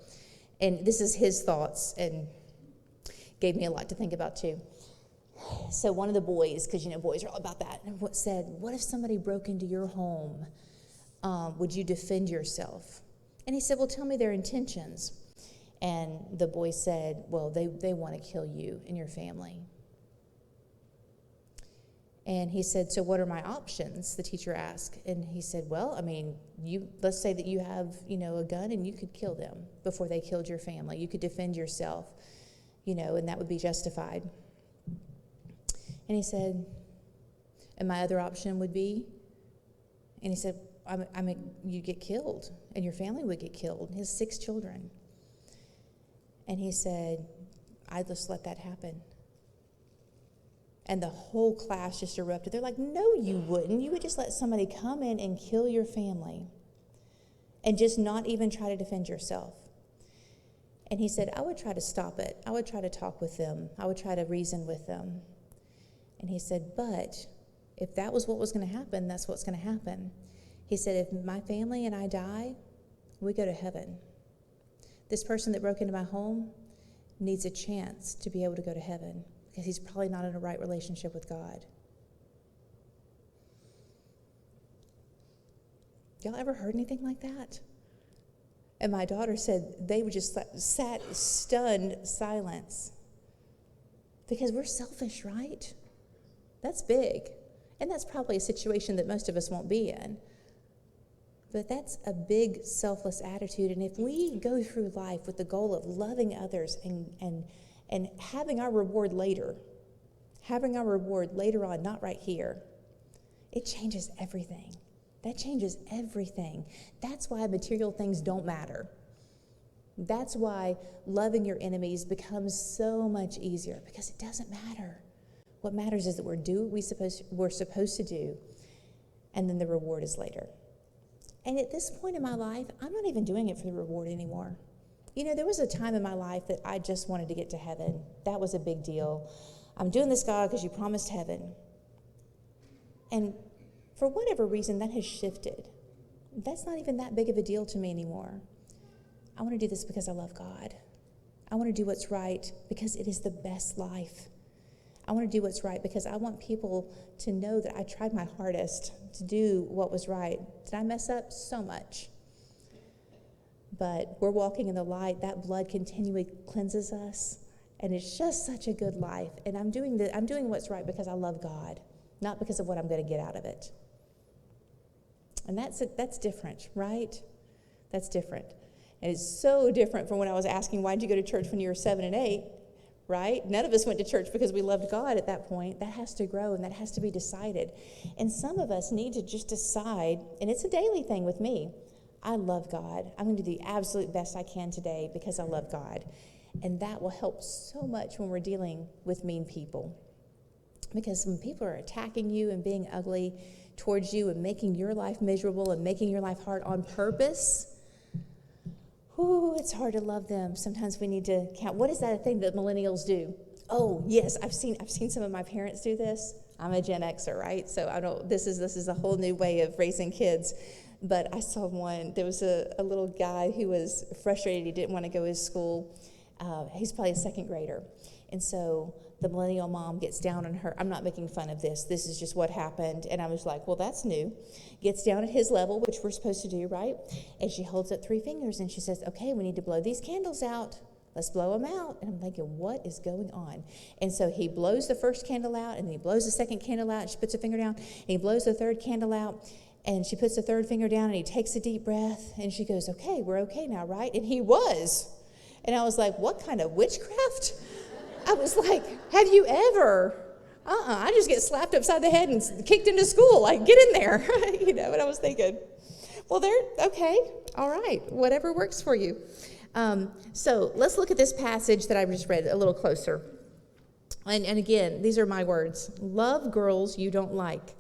And this is his thoughts, and gave me a lot to think about too. So one of the boys, because boys are all about that, said, what if somebody broke into your home? Would you defend yourself? And he said, well, tell me their intentions. And the boy said, well, they want to kill you and your family. And he said, so what are my options? The teacher asked. And he said, well, let's say that you have, a gun and you could kill them before they killed your family. You could defend yourself, and that would be justified. And he said, and my other option would be, and he said, you get killed and your family would get killed. He has 6 children. And he said, I'd just let that happen. And the whole class just erupted. They're like, no, you wouldn't. You would just let somebody come in and kill your family and just not even try to defend yourself. And he said, I would try to stop it. I would try to talk with them. I would try to reason with them. And he said, but if that was what was going to happen, that's what's going to happen. He said, if my family and I die, we go to heaven. This person that broke into my home needs a chance to be able to go to heaven, because he's probably not in a right relationship with God. Y'all ever heard anything like that? And my daughter said they would just sat stunned silence. Because we're selfish, right? That's big. And that's probably a situation that most of us won't be in. But that's a big selfless attitude. And if we go through life with the goal of loving others and having our reward later on, not right here, it changes everything. That changes everything. That's why material things don't matter. That's why loving your enemies becomes so much easier, because it doesn't matter. What matters is that we're supposed to do, and then the reward is later. And at this point in my life, I'm not even doing it for the reward anymore. There was a time in my life that I just wanted to get to heaven. That was a big deal. I'm doing this, God, because you promised heaven. And for whatever reason, that has shifted. That's not even that big of a deal to me anymore. I want to do this because I love God. I want to do what's right because it is the best life. I want to do what's right because I want people to know that I tried my hardest to do what was right. Did I mess up? So much. But we're walking in the light. That blood continually cleanses us, and it's just such a good life. And I'm doing what's right because I love God, not because of what I'm going to get out of it. And that's different, right? That's different. And it's so different from when I was asking, why did you go to church when you were 7 and 8, right? None of us went to church because we loved God at that point. That has to grow, and that has to be decided. And some of us need to just decide, and it's a daily thing with me, I love God. I'm going to do the absolute best I can today because I love God. And that will help so much when we're dealing with mean people. Because when people are attacking you and being ugly towards you and making your life miserable and making your life hard on purpose, Ooh, it's hard to love them. Sometimes we need to count. What is that thing that millennials do? Oh, yes, I've seen some of my parents do this. I'm a Gen Xer, right? So I don't. This is a whole new way of raising kids. But I saw one. There was a little guy who was frustrated. He didn't want to go to school. He's probably a second grader, and so the millennial mom gets down on her. I'm not making fun of this. This is just what happened. And I was like, well, that's new. Gets down at his level, which we're supposed to do, right? And she holds up 3 fingers and she says, okay, we need to blow these candles out. Let's blow them out. And I'm thinking, what is going on? And so he blows the first candle out, and then he blows the second candle out, and she puts her finger down, and he blows the third candle out, and she puts the third finger down, and he takes a deep breath, and she goes, okay, we're okay now, right? And he was. And I was like, what kind of witchcraft? I was like, have you ever? I just get slapped upside the head and kicked into school. Like, get in there. And I was thinking, well, they're okay. All right. Whatever works for you. So let's look at this passage that I just read a little closer. And again, these are my words. Love girls you don't like.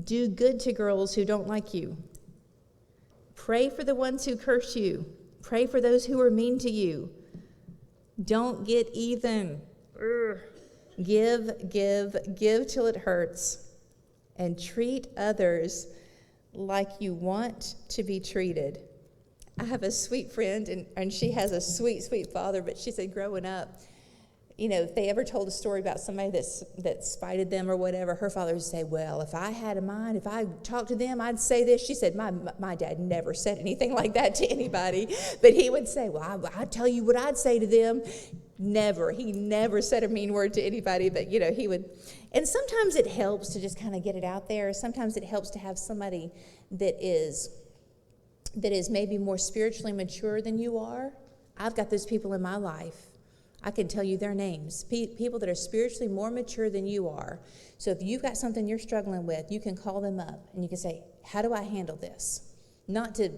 Do good to girls who don't like you. Pray for the ones who curse you. Pray for those who are mean to you. Don't get even. Give till it hurts. And treat others like you want to be treated. I have a sweet friend, and she has a sweet, sweet father, but she said growing up, if they ever told a story about somebody that spited them or whatever, her father would say, well, if I had a mind, if I talked to them, I'd say this. She said, my dad never said anything like that to anybody, but he would say, well, I'd tell you what I'd say to them. Never. He never said a mean word to anybody, but, he would. And sometimes it helps to just kind of get it out there. Sometimes it helps to have somebody that is maybe more spiritually mature than you are. I've got those people in my life. I can tell you their names. People that are spiritually more mature than you are. So if you've got something you're struggling with, you can call them up and you can say, how do I handle this? Not to,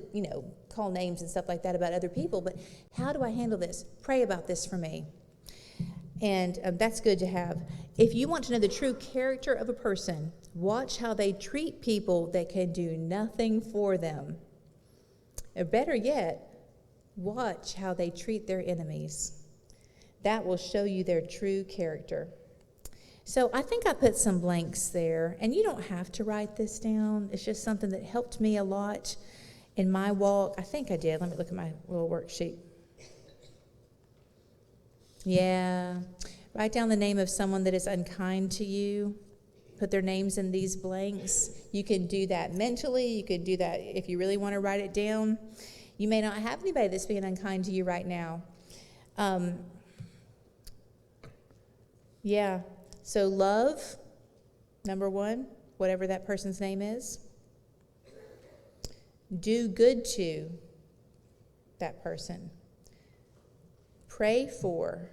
call names and stuff like that about other people, but how do I handle this? Pray about this for me. And that's good to have. If you want to know the true character of a person, watch how they treat people that can do nothing for them. Or better yet, watch how they treat their enemies. That will show you their true character. So I think I put some blanks there, and you don't have to write this down. It's just something that helped me a lot in my walk. I think I did. Let me look at my little worksheet. Yeah. Write down the name of someone that is unkind to you. Put their names in these blanks. You can do that mentally. You can do that if you really want to write it down. You may not have anybody that's being unkind to you right now. Yeah. So love, number 1, whatever that person's name is. Do good to that person. Pray for.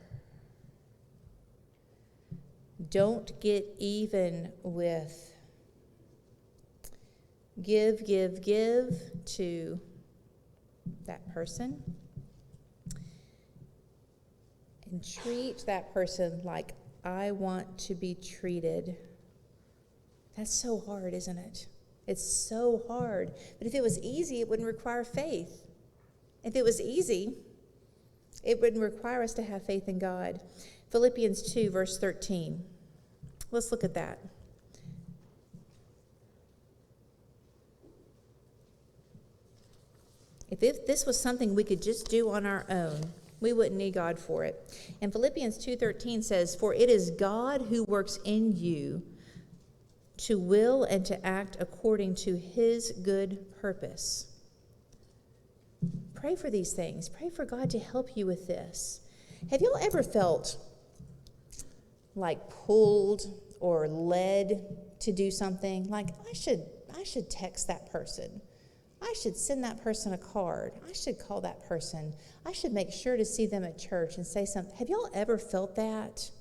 Don't get even with. Give to that person. And treat that person like I want to be treated. That's so hard, isn't it? It's so hard. But if it was easy, it wouldn't require faith. If it was easy, it wouldn't require us to have faith in God. Philippians 2, verse 13. Let's look at that. If this was something we could just do on our own, we wouldn't need God for it. And Philippians 2:13 says, for it is God who works in you to will and to act according to his good purpose. Pray for these things. Pray for God to help you with this. Have y'all ever felt like pulled or led to do something? Like, I should text that person. I should send that person a card. I should call that person. I should make sure to see them at church and say something. Have y'all ever felt that?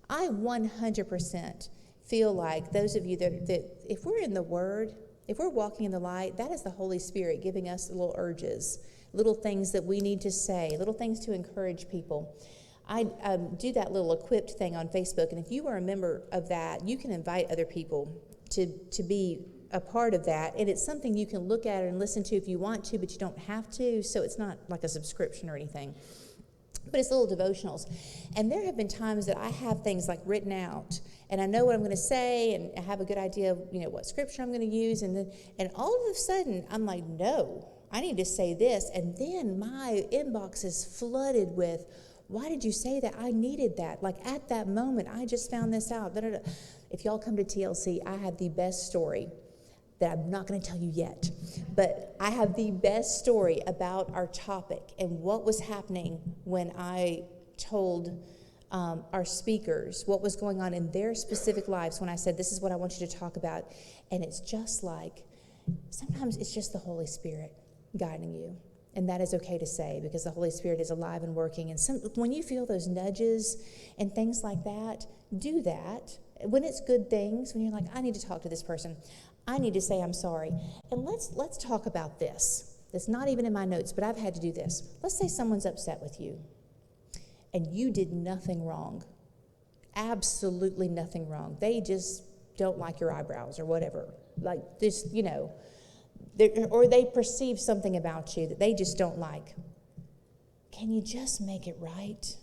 I 100% feel like those of you that if we're in the Word, if we're walking in the light, that is the Holy Spirit giving us little urges, little things that we need to say, little things to encourage people. I do that little equipped thing on Facebook, and if you are a member of that, you can invite other people to be a part of that, and it's something you can look at and listen to if you want to, but you don't have to, so it's not like a subscription or anything. But it's little devotionals. And there have been times that I have things like written out, and I know what I'm going to say, and I have a good idea of, what scripture I'm going to use, and all of a sudden, I'm like, no, I need to say this, and then my inbox is flooded with, why did you say that? I needed that. Like, at that moment, I just found this out. Da-da-da. If y'all come to TLC, I have the best story that I'm not going to tell you yet. But I have the best story about our topic and what was happening when I told our speakers what was going on in their specific lives when I said, this is what I want you to talk about. And it's just like, sometimes it's just the Holy Spirit guiding you. And that is okay to say, because the Holy Spirit is alive and working. And when you feel those nudges and things like that, do that. When it's good things, when you're like, I need to talk to this person, I need to say I'm sorry. And let's talk about this. It's not even in my notes, but I've had to do this. Let's say someone's upset with you, and you did nothing wrong. Absolutely nothing wrong. They just don't like your eyebrows or whatever. Like, just, or they perceive something about you that they just don't like. Can you just make it right?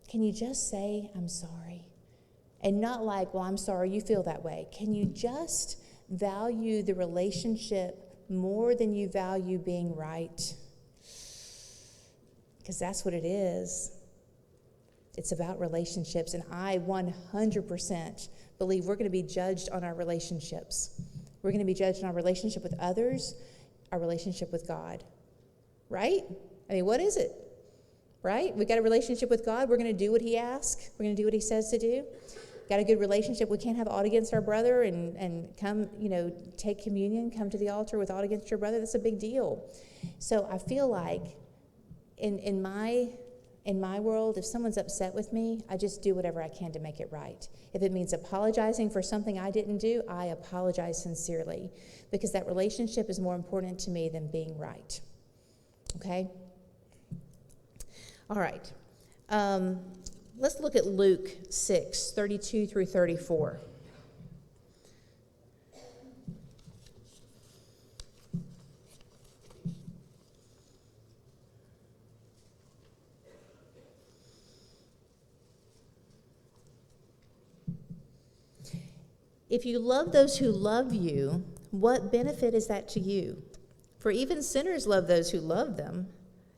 Can you just say, I'm sorry? And not like, well, I'm sorry you feel that way. Can you just value the relationship more than you value being right? Because that's what it is. It's about relationships. And I 100% believe we're going to be judged on our relationships. We're going to be judged on our relationship with others, our relationship with God. Right? I mean, what is it? Right? We got a relationship with God. We're going to do what He asks. We're going to do what He says to do. Got a good relationship. We can't have aught against our brother and come, take communion, come to the altar with aught against your brother. That's a big deal. So I feel like in my world, if someone's upset with me, I just do whatever I can to make it right. If it means apologizing for something I didn't do, I apologize sincerely, because that relationship is more important to me than being right. Okay? All right. Let's look at Luke 6, 32 through 34. If you love those who love you, what benefit is that to you? For even sinners love those who love them.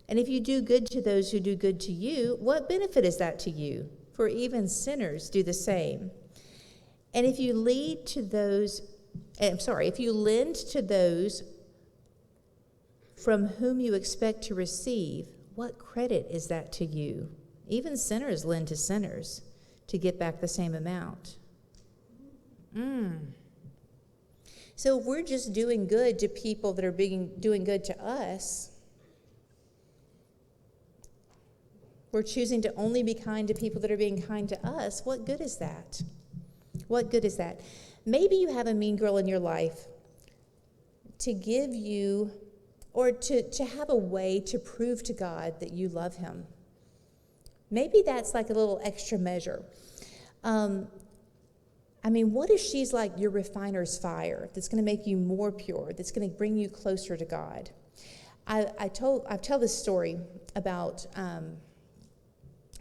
And if you do good to those who do good to you, what benefit is that to you? For even sinners do the same. And if you lend to those from whom you expect to receive, what credit is that to you? Even sinners lend to sinners to get back the same amount. So if we're just doing good to people that are doing good to us, we're choosing to only be kind to people that are being kind to us, what good is that? What good is that? Maybe you have a mean girl in your life to give you, or to have a way to prove to God that you love Him. Maybe that's like a little extra measure. What if she's like your refiner's fire that's going to make you more pure, that's going to bring you closer to God? I tell this story about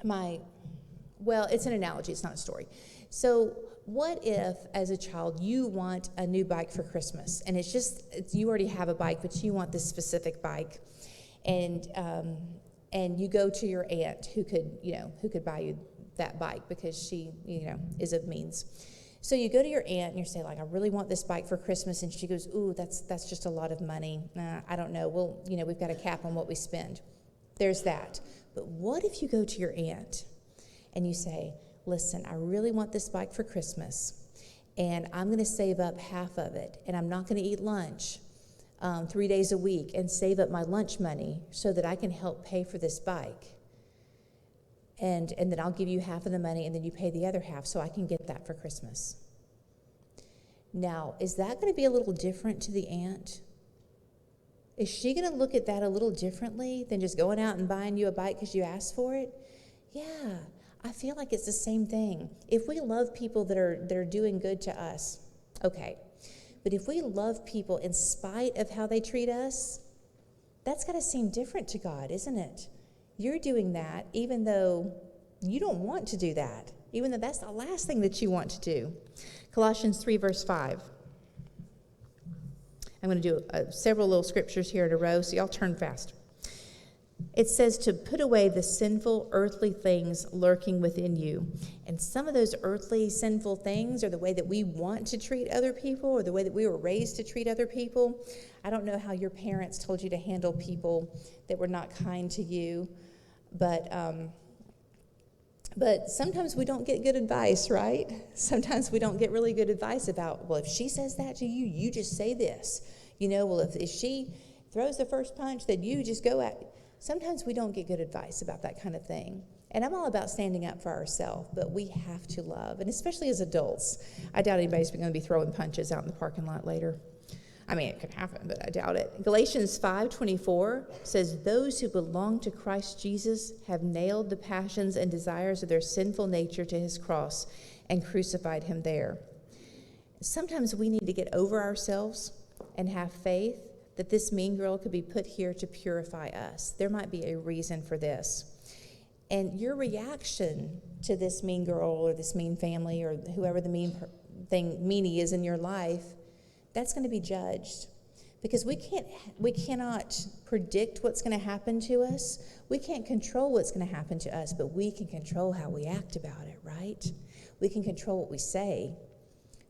it's an analogy, it's not a story. So what if, as a child, you want a new bike for Christmas, and you already have a bike, but you want this specific bike, and you go to your aunt who could buy you that bike because she, is of means. So you go to your aunt and you say, like, I really want this bike for Christmas, and she goes, ooh, that's just a lot of money. I don't know. Well, we've got a cap on what we spend. There's that. But what if you go to your aunt and you say, listen, I really want this bike for Christmas, and I'm going to save up half of it, and I'm not going to eat lunch 3 days a week and save up my lunch money so that I can help pay for this bike. And then I'll give you half of the money, and then you pay the other half so I can get that for Christmas. Now, is that going to be a little different to the aunt? Is she going to look at that a little differently than just going out and buying you a bike because you asked for it? Yeah, I feel like it's the same thing. If we love people that are doing good to us, okay, But if we love people in spite of how they treat us, that's got to seem different to God, isn't it? You're doing that even though you don't want to do that, even though that's the last thing that you want to do. Colossians 3, verse 5. I'm going to do several little scriptures here in a row, so y'all turn fast. It says to put away the sinful, earthly things lurking within you. And some of those earthly, sinful things are the way that we want to treat other people or the way that we were raised to treat other people. I don't know how your parents told you to handle people that were not kind to you, but sometimes we don't get good advice, right? Sometimes we don't get really good advice about, well, if she says that to you, you just say this. Well, if she throws the first punch, then you just go at it. Sometimes we don't get good advice about that kind of thing. And I'm all about standing up for ourselves, but we have to love, and especially as adults. I doubt anybody's going to be throwing punches out in the parking lot later. I mean, it could happen, but I doubt it. Galatians 5:24 says, those who belong to Christ Jesus have nailed the passions and desires of their sinful nature to his cross and crucified him there. Sometimes we need to get over ourselves and have faith that this mean girl could be put here to purify us. There might be a reason for this. And your reaction to this mean girl or this mean family or whoever the meanie is in your life, that's going to be judged. Because we cannot predict what's going to happen to us. We can't control what's going to happen to us, but we can control how we act about it, right? We can control what we say.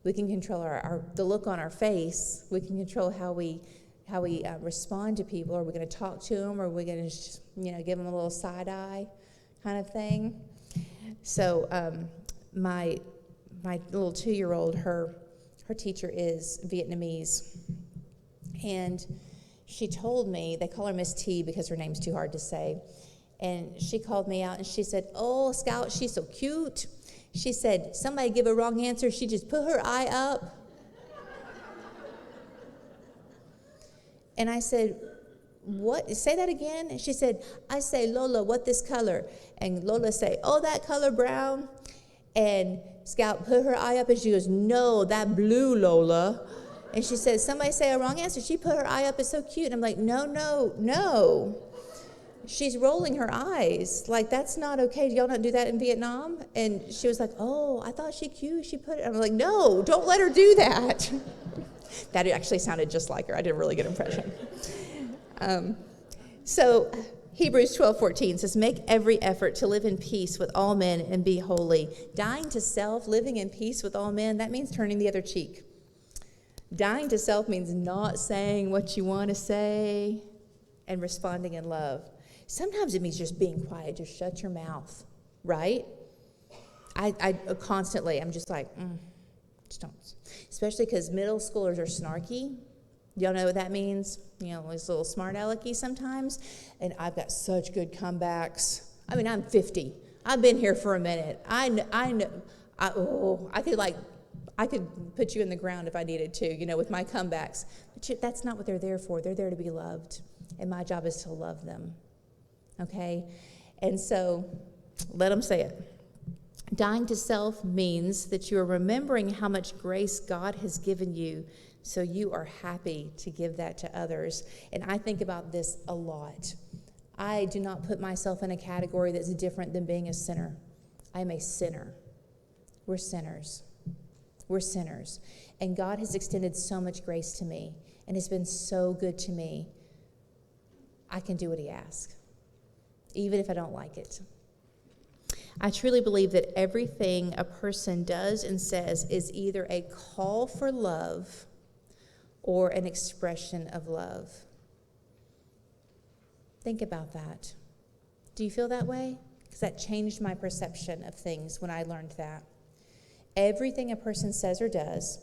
We can control the look on our face. We can control how we respond to people. Are we going to talk to them, or are we going to just, give them a little side eye kind of thing? So my little 2-year-old, her teacher is Vietnamese, and she told me, they call her Miss T because her name's too hard to say, and she called me out and she said, oh, Scout, she's so cute. She said, somebody give a wrong answer, she just put her eye up. And I said, what? Say that again? And she said, I say, Lola, what this color? And Lola say, oh, that color brown. And Scout put her eye up and she goes, no, that blue, Lola. And she said, somebody say a wrong answer. She put her eye up, it's so cute. And I'm like, no. She's rolling her eyes. Like, that's not okay. Do y'all not do that in Vietnam? And she was like, oh, I thought she cute. She put it. I'm like, no, don't let her do that. That actually sounded just like her. I did a really good impression. So Hebrews 12:14 says, make every effort to live in peace with all men and be holy. Dying to self, living in peace with all men, that means turning the other cheek. Dying to self means not saying what you want to say and responding in love. Sometimes it means just being quiet, just shut your mouth, right? I constantly, I'm just like, just don't. Especially because middle schoolers are snarky. Y'all know what that means? These little smart alecky sometimes. And I've got such good comebacks. I mean, I'm 50. I've been here for a minute. I know. I could put you in the ground if I needed to, with my comebacks. But that's not what they're there for. They're there to be loved. And my job is to love them. Okay? And so, let them say it. Dying to self means that you are remembering how much grace God has given you, so you are happy to give that to others. And I think about this a lot. I do not put myself in a category that's different than being a sinner. I am a sinner. We're sinners. We're sinners. And God has extended so much grace to me and has been so good to me. I can do what he asks, even if I don't like it. I truly believe that everything a person does and says is either a call for love or an expression of love. Think about that. Do you feel that way? Because that changed my perception of things when I learned that. Everything a person says or does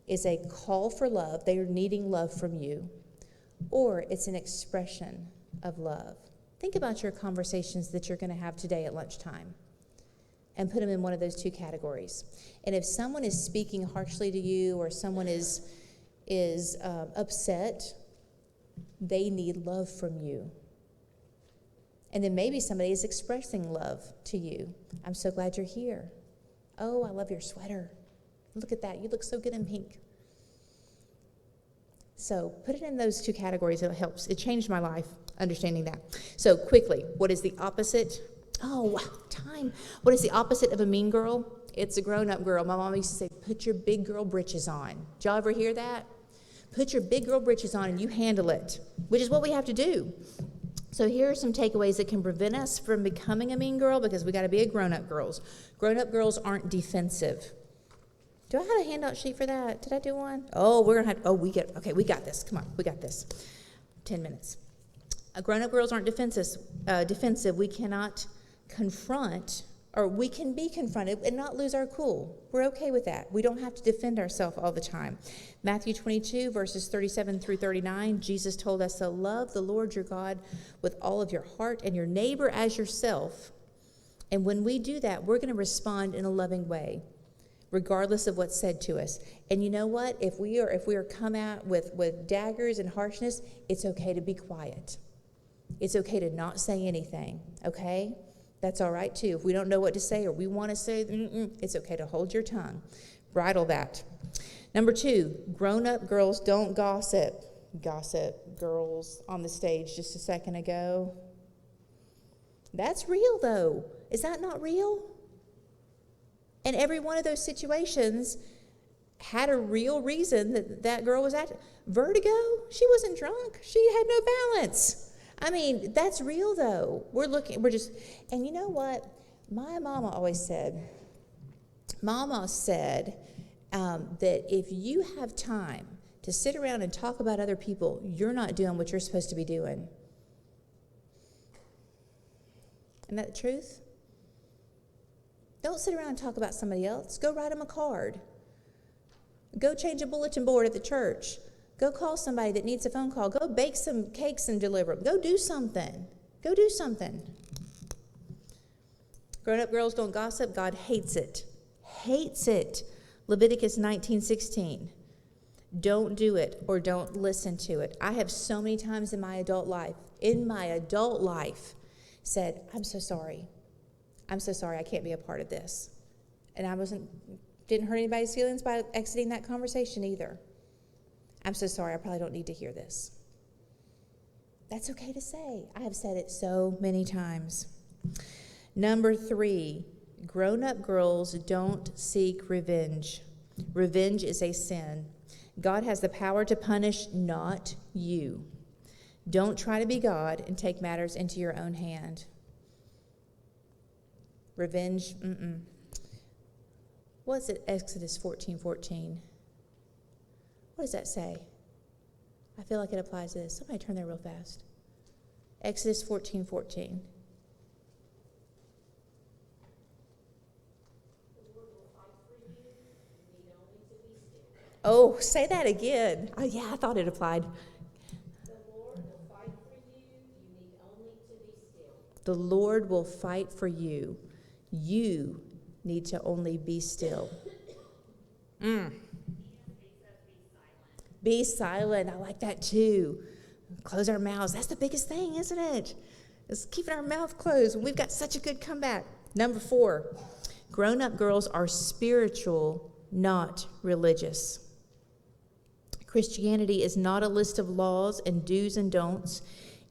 is a call for love. They are needing love from you, or it's an expression of love. Think about your conversations that you're going to have today at lunchtime and put them in one of those two categories. And if someone is speaking harshly to you or someone is upset, they need love from you. And then maybe somebody is expressing love to you. I'm so glad you're here. Oh, I love your sweater. Look at that. You look so good in pink. So put it in those two categories. It helps. It changed my life, understanding that. So quickly, what is the opposite? Oh, wow, time. What is the opposite of a mean girl? It's a grown-up girl. My mom used to say, put your big girl britches on. Did y'all ever hear that? Put your big girl britches on and you handle it, which is what we have to do. So here are some takeaways that can prevent us from becoming a mean girl, because we got to be a grown-up girls. Grown-up girls aren't defensive. Do I have a handout sheet for that? Did I do one? Oh, we're going to have, we got this. Come on, we got this. 10 minutes. Grown-up girls aren't defensive. We cannot confront, or we can be confronted and not lose our cool. We're okay with that. We don't have to defend ourselves all the time. Matthew 22, verses 37 through 39, Jesus told us to love the Lord your God with all of your heart and your neighbor as yourself. And when we do that, we're going to respond in a loving way, regardless of what's said to us. And you know what? If we are come out with daggers and harshness, it's okay to be quiet. It's okay to not say anything, okay? That's all right, too. If we don't know what to say or we want to say, it's okay to hold your tongue. Bridle that. Number 2, grown-up girls don't gossip. Gossip, girls on the stage just a second ago. That's real, though. Is that not real? And every one of those situations had a real reason that girl was at. Vertigo? She wasn't drunk. She had no balance. I mean, that's real, though. And you know what? My mama always said, that if you have time to sit around and talk about other people, you're not doing what you're supposed to be doing. Isn't that the truth? Don't sit around and talk about somebody else. Go write them a card. Go change a bulletin board at the church. Go call somebody that needs a phone call. Go bake some cakes and deliver them. Go do something. Go do something. Grown-up girls don't gossip. God hates it. Hates it. Leviticus 19:16. Don't do it or don't listen to it. I have so many times in my adult life, said, I'm so sorry. I'm so sorry I can't be a part of this. And I didn't hurt anybody's feelings by exiting that conversation either. I'm so sorry, I probably don't need to hear this. That's okay to say. I have said it so many times. Number 3, grown-up girls don't seek revenge. Revenge is a sin. God has the power to punish, not you. Don't try to be God and take matters into your own hand. Revenge, What's it, Exodus 14:14? What does that say? I feel like it applies to this. Somebody turn there real fast. Exodus 14:14. Oh, say that again. Oh, yeah, I thought it applied. The Lord will fight for you. You need only to be still. The Lord will fight for you. You need to only be still. Be silent. I like that too. Close our mouths. That's the biggest thing, isn't it? It's keeping our mouth closed. We've got such a good comeback. Number 4, grown-up girls are spiritual, not religious. Christianity is not a list of laws and do's and don'ts.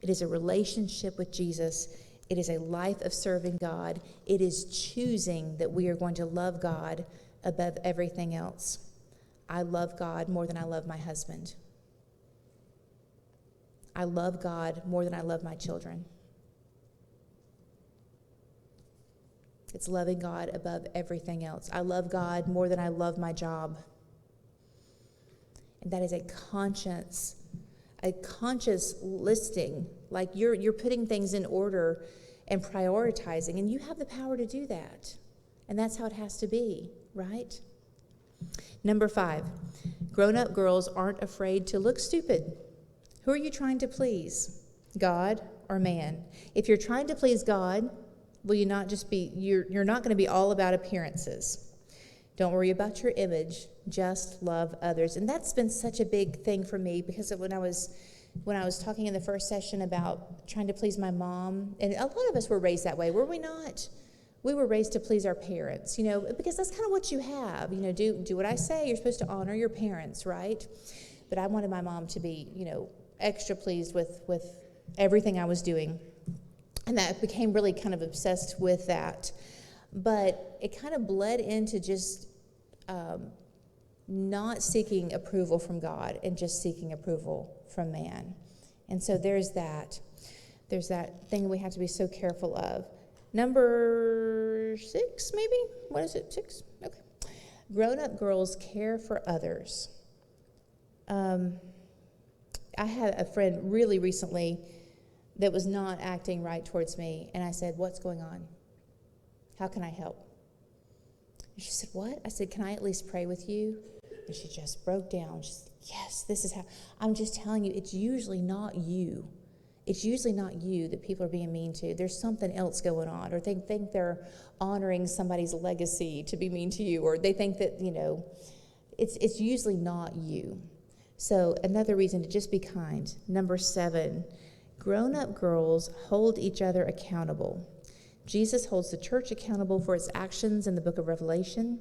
It is a relationship with Jesus. It is a life of serving God. It is choosing that we are going to love God above everything else. I love God more than I love my husband. I love God more than I love my children. It's loving God above everything else. I love God more than I love my job. And that is a conscious listing. Like you're putting things in order and prioritizing, and you have the power to do that. And that's how it has to be, right? Number 5, grown-up girls aren't afraid to look stupid. Who are you trying to please? God or man? If you're trying to please God, will you not just be, you're not going to be all about appearances. Don't worry about your image, just love others. And that's been such a big thing for me, because when I was talking in the first session about trying to please my mom, and a lot of us were raised that way, were we not? We were raised to please our parents, because that's kind of what you have. Do what I say. You're supposed to honor your parents, right? but I wanted my mom to be, extra pleased with everything I was doing. And that became really kind of obsessed with that. But it kind of bled into just not seeking approval from God and just seeking approval from man. And so there's that thing we have to be so careful of. Number 6, maybe? What is it, 6? Okay. Grown-up girls care for others. I had a friend really recently that was not acting right towards me, and I said, "What's going on? How can I help?" And she said, "What?" I said, "Can I at least pray with you?" And she just broke down. She said, "Yes, this is how." I'm just telling you, it's usually not you. It's usually not you that people are being mean to. There's something else going on, or they think they're honoring somebody's legacy to be mean to you, or they think that, it's usually not you. So another reason to just be kind. Number 7, grown-up girls hold each other accountable. Jesus holds the church accountable for its actions in the book of Revelation.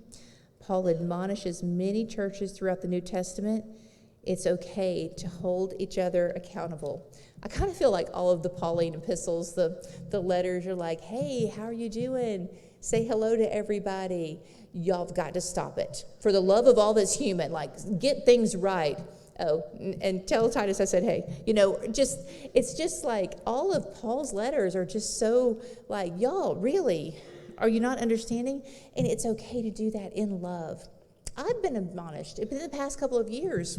Paul admonishes many churches throughout the New Testament. It's okay to hold each other accountable. I kind of feel like all of the Pauline epistles, the letters are like, "Hey, how are you doing? Say hello to everybody. Y'all have got to stop it. For the love of all that's human, get things right." Oh, and tell Titus I said, "Hey." It's just like all of Paul's letters are just so like, y'all, really? Are you not understanding? And it's okay to do that in love. I've been admonished in the past couple of years,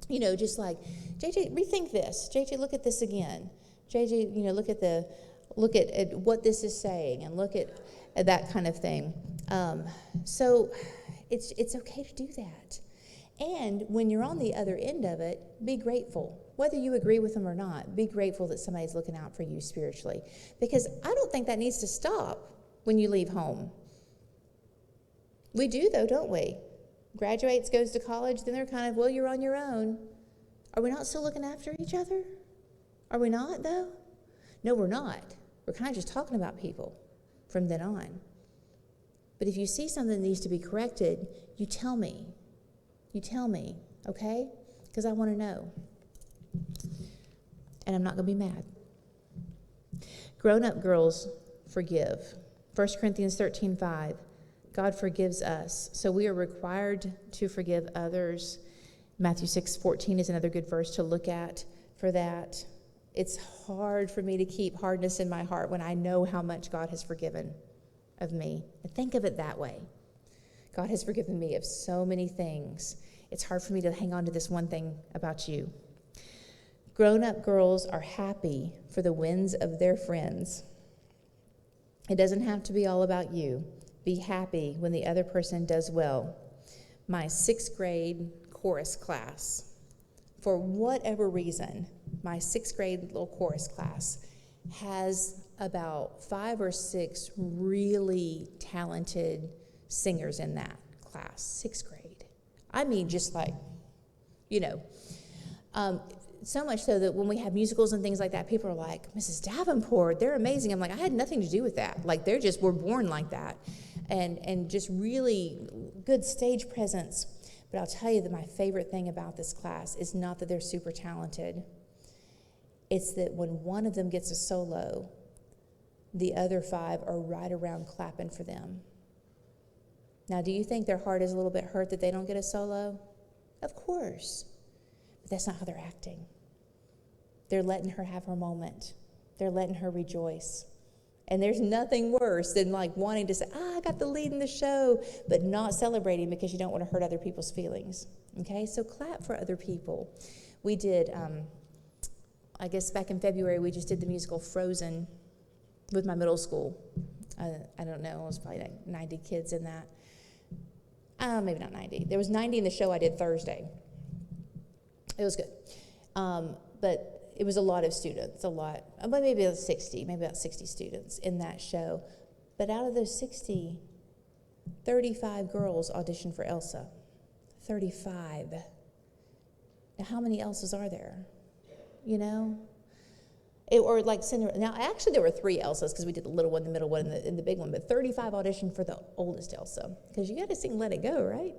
just like, "JJ, rethink this. JJ, look at this again. JJ, look at what this is saying, and look at that kind of thing." So it's okay to do that. And when you're on the other end of it, be grateful. Whether you agree with them or not, be grateful that somebody's looking out for you spiritually. Because I don't think that needs to stop when you leave home. We do, though, don't we? Graduates, goes to college, then they're kind of, well, you're on your own. Are we not still looking after each other? Are we not, though? No, we're not. We're kind of just talking about people from then on. But if you see something that needs to be corrected, you tell me. You tell me, okay? Because I want to know. And I'm not going to be mad. Grown-up girls forgive. 1 Corinthians 13:5. God forgives us, so we are required to forgive others. Matthew 6:14 is another good verse to look at for that. It's hard for me to keep hardness in my heart when I know how much God has forgiven of me. And think of it that way. God has forgiven me of so many things. It's hard for me to hang on to this one thing about you. Grown-up girls are happy for the wins of their friends. It doesn't have to be all about you. Be happy when the other person does well. My 6th grade chorus class, for whatever reason, my 6th grade little chorus class has about 5 or 6 really talented singers in that class, 6th grade. I mean, just like, so much so that when we have musicals and things like that, people are like, "Mrs. Davenport, they're amazing." I'm like, I had nothing to do with that. Like, they just were born like that. And just really good stage presence. But I'll tell you that my favorite thing about this class is not that they're super talented. It's that when one of them gets a solo, the other 5 are right around clapping for them. Now, do you think their heart is a little bit hurt that they don't get a solo? Of course. But that's not how they're acting. They're letting her have her moment. They're letting her rejoice. And there's nothing worse than like wanting to say, "I got the lead in the show," but not celebrating because you don't want to hurt other people's feelings. Okay, so clap for other people. We did, I guess back in February, we just did the musical Frozen with my middle school. I don't know, it was probably like 90 kids in that. Maybe not 90. There was 90 in the show I did Thursday. It was good. But it was a lot of students, maybe about 60 students in that show. But out of those 60, 35 girls auditioned for Elsa. 35. Now, how many Elsas are there? Or like Cinderella. Now, actually, there were 3 Elsas because we did the little one, the middle one, and the big one. But 35 auditioned for the oldest Elsa because you got to sing "Let It Go," right?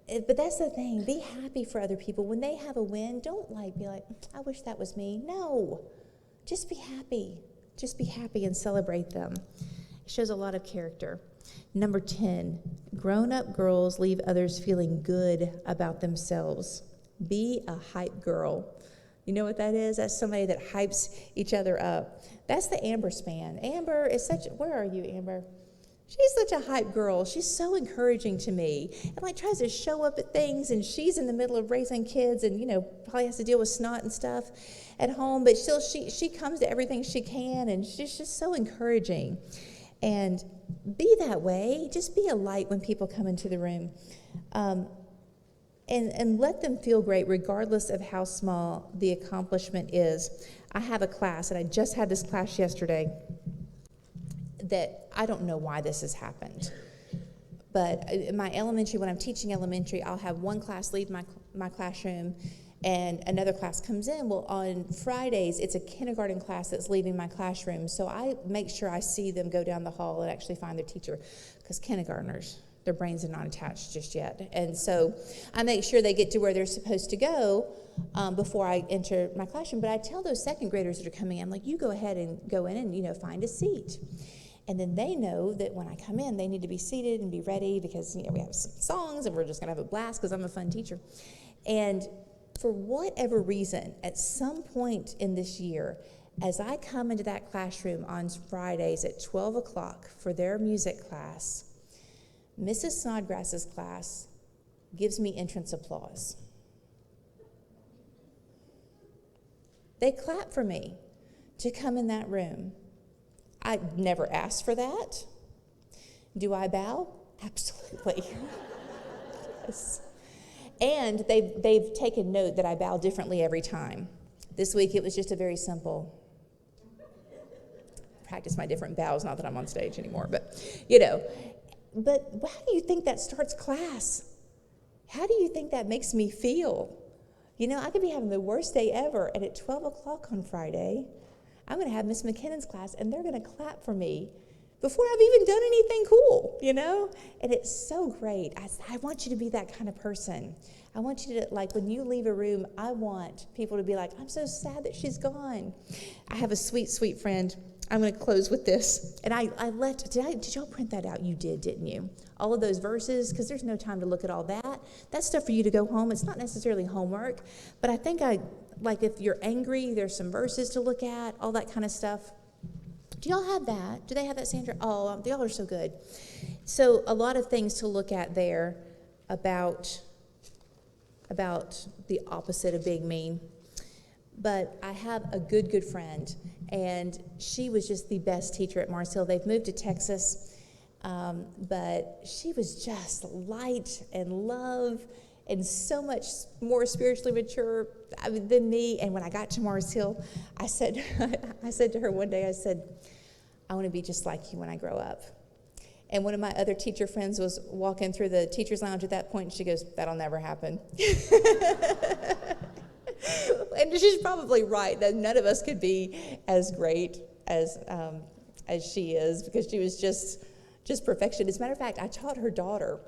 But that's the thing. Be happy for other people. When they have a win, don't be like, I wish that was me. No. Just be happy. Just be happy and celebrate them. It shows a lot of character. Number 10, grown-up girls leave others feeling good about themselves. Be a hype girl. You know what that is? That's somebody that hypes each other up. That's the Amber span. Amber is where are you, Amber? She's such a hype girl. She's so encouraging to me and tries to show up at things, and she's in the middle of raising kids and, probably has to deal with snot and stuff at home, but still she comes to everything she can, and she's just so encouraging. And be that way. Just be a light when people come into the room. And let them feel great regardless of how small the accomplishment is. I have a class, and I just had this class yesterday, that I don't know why this has happened. But in my elementary, when I'm teaching elementary, I'll have one class leave my classroom and another class comes in. Well, on Fridays, it's a kindergarten class that's leaving my classroom. So I make sure I see them go down the hall and actually find their teacher, because kindergartners, their brains are not attached just yet. And so I make sure they get to where they're supposed to go before I enter my classroom. But I tell those second graders that are coming in, I'm like, you go ahead and go in and, find a seat. And then they know that when I come in, they need to be seated and be ready because, we have some songs and we're just going to have a blast because I'm a fun teacher. And for whatever reason, at some point in this year, as I come into that classroom on Fridays at 12 o'clock for their music class, Mrs. Snodgrass's class gives me entrance applause. They clap for me to come in that room. I never asked for that. Do I bow? Absolutely. Yes. And they've taken note that I bow differently every time. This week it was just a very simple, practice my different bows, not that I'm on stage anymore, but But how do you think that starts class? How do you think that makes me feel? I could be having the worst day ever, and at 12 o'clock on Friday, I'm going to have Miss McKinnon's class, and they're going to clap for me before I've even done anything cool, And it's so great. I want you to be that kind of person. I want you to, when you leave a room, I want people to be like, I'm so sad that she's gone. I have a sweet, sweet friend. I'm going to close with this. And did y'all print that out? You did, didn't you? All of those verses, because there's no time to look at all that. That's stuff for you to go home. It's not necessarily homework, but I think if you're angry, there's some verses to look at, all that kind of stuff. Do y'all have that? Do they have that, Sandra? Oh, y'all are so good. So a lot of things to look at there about the opposite of being mean. But I have a good friend, and she was just the best teacher at Mars Hill. They've moved to Texas, but she was just light and love and so much more spiritually mature than me. And when I got to Mars Hill, I said to her one day, I want to be just like you when I grow up. And one of my other teacher friends was walking through the teacher's lounge at that point, and she goes, that'll never happen. And she's probably right, that none of us could be as great as she is, because she was just perfection. As a matter of fact, I taught her daughter,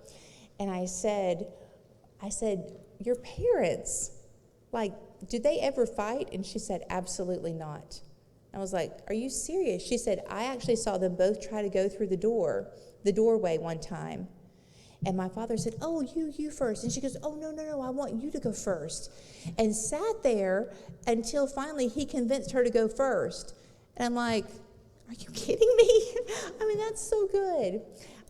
and I said, your parents, did they ever fight? And she said, absolutely not. I was like, are you serious? She said, I actually saw them both try to go through the doorway one time. And my father said, oh, you first. And she goes, oh, no, I want you to go first. And sat there until finally he convinced her to go first. And I'm like, are you kidding me? That's so good.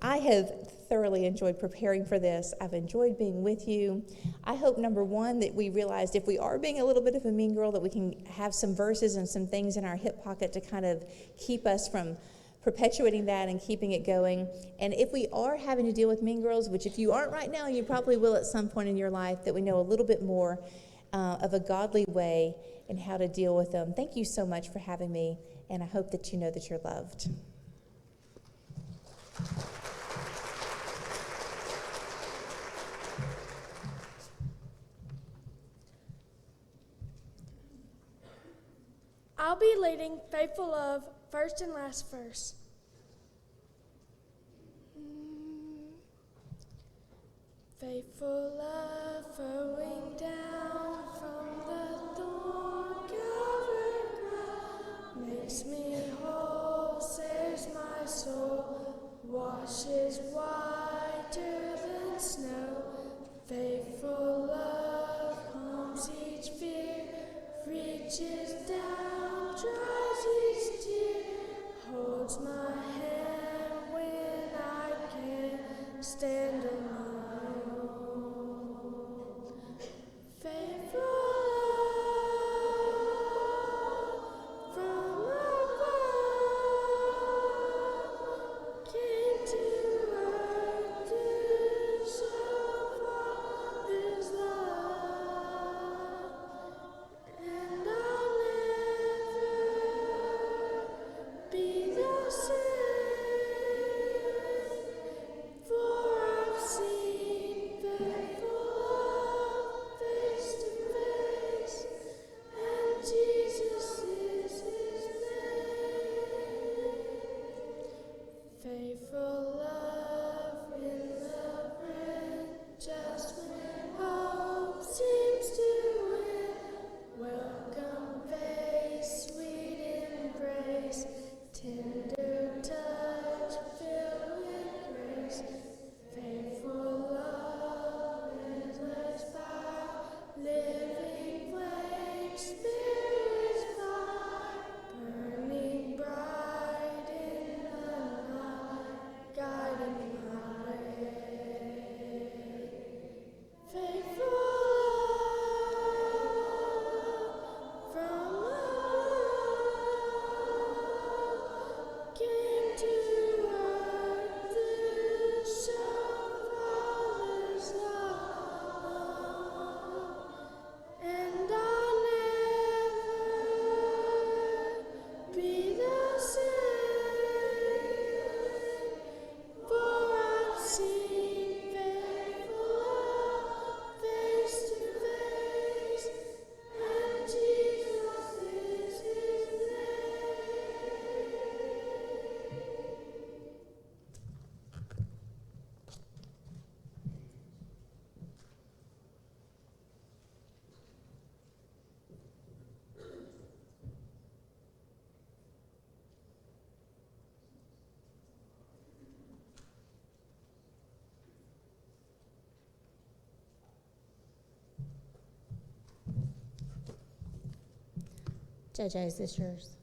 I have thoroughly enjoyed preparing for this. I've enjoyed being with you. I hope, number one, that we realized if we are being a little bit of a mean girl, that we can have some verses and some things in our hip pocket to kind of keep us from perpetuating that and keeping it going. And if we are having to deal with mean girls, which if you aren't right now, you probably will at some point in your life, that we know a little bit more of a godly way and how to deal with them. Thank you so much for having me, and I hope that you know that you're loved. I'll be leading Faithful Love, first and last verse. Faithful love flowing down from the thorn-covered ground makes me whole, saves my soul, washes whiter than snow. Faithful love calms each fear, reaches down, dries each tear, holds my hand when I can't stand alone. Faithful love from above came to earth to show Father's love, and I'll never be the same, for I've seen faithful love face to face, and Jesus is his name. Faithful love in the rain, just when hope seems to win. Welcome face, sweet embrace, tender touch filled with grace. Faithful love, endless power, living flame, spirit's fire, burning bright in the night, guiding my way. Faithful love from above came to earth to show Father's love, and I'll never be the same, for I've seen faithful love face to face, and Jesus is his name. JJ, is this yours?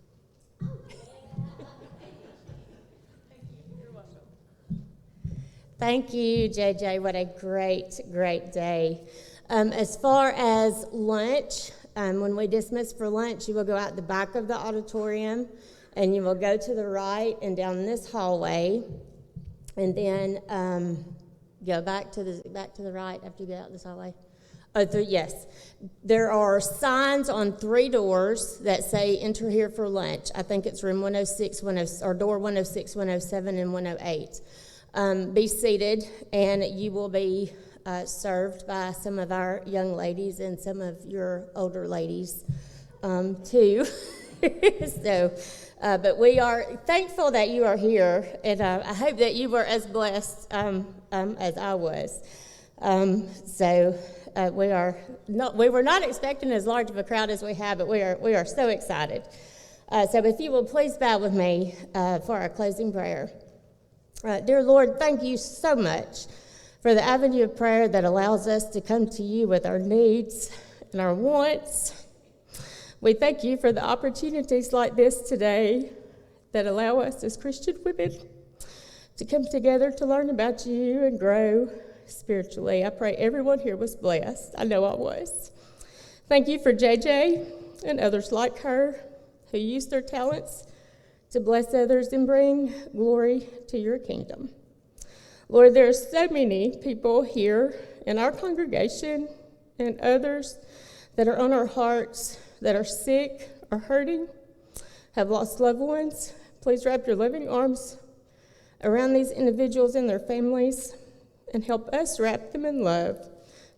Thank you, JJ. What a great, great day. As far as lunch, when we dismiss for lunch, you will go out the back of the auditorium, and you will go to the right and down this hallway, and then go back to the right after you get out this hallway. Yes. There are signs on 3 doors that say enter here for lunch. I think it's room 106, or door 106, 107, and 108. Be seated, and you will be served by some of our young ladies and some of your older ladies too. But we are thankful that you are here, and I hope that you were as blessed as I was. We were not expecting as large of a crowd as we have, but we are so excited. So if you will please bow with me for our closing prayer. Dear Lord, thank you so much for the avenue of prayer that allows us to come to you with our needs and our wants. We thank you for the opportunities like this today that allow us as Christian women to come together to learn about you and grow spiritually. I pray everyone here was blessed. I know I was. Thank you for JJ and others like her who use their talents to bless others and bring glory to your kingdom. Lord, there are so many people here in our congregation and others that are on our hearts that are sick or hurting, have lost loved ones. Please wrap your loving arms around these individuals and their families and help us wrap them in love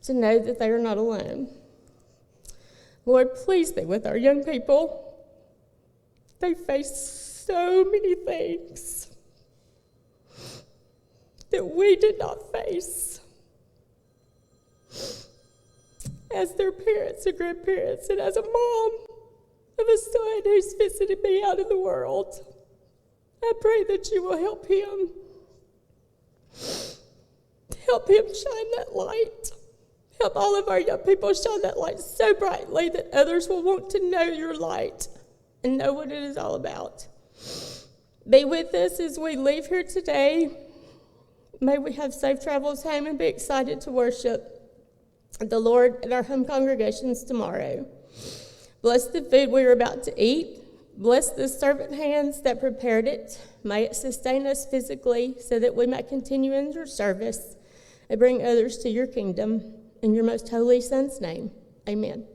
to know that they are not alone. Lord, please be with our young people. They face so many things that we did not face. as their parents and grandparents, and as a mom of a son who's visited me out in the world. I pray that you will help him. Help him shine that light. Help all of our young people shine that light so brightly that others will want to know your light and know what it is all about. Be with us as we leave here today. May we have safe travels home and be excited to worship the Lord at our home congregations tomorrow. Bless the food we are about to eat. Bless the servant hands that prepared it. May it sustain us physically so that we may continue in your service and bring others to your kingdom. In your most holy Son's name, amen.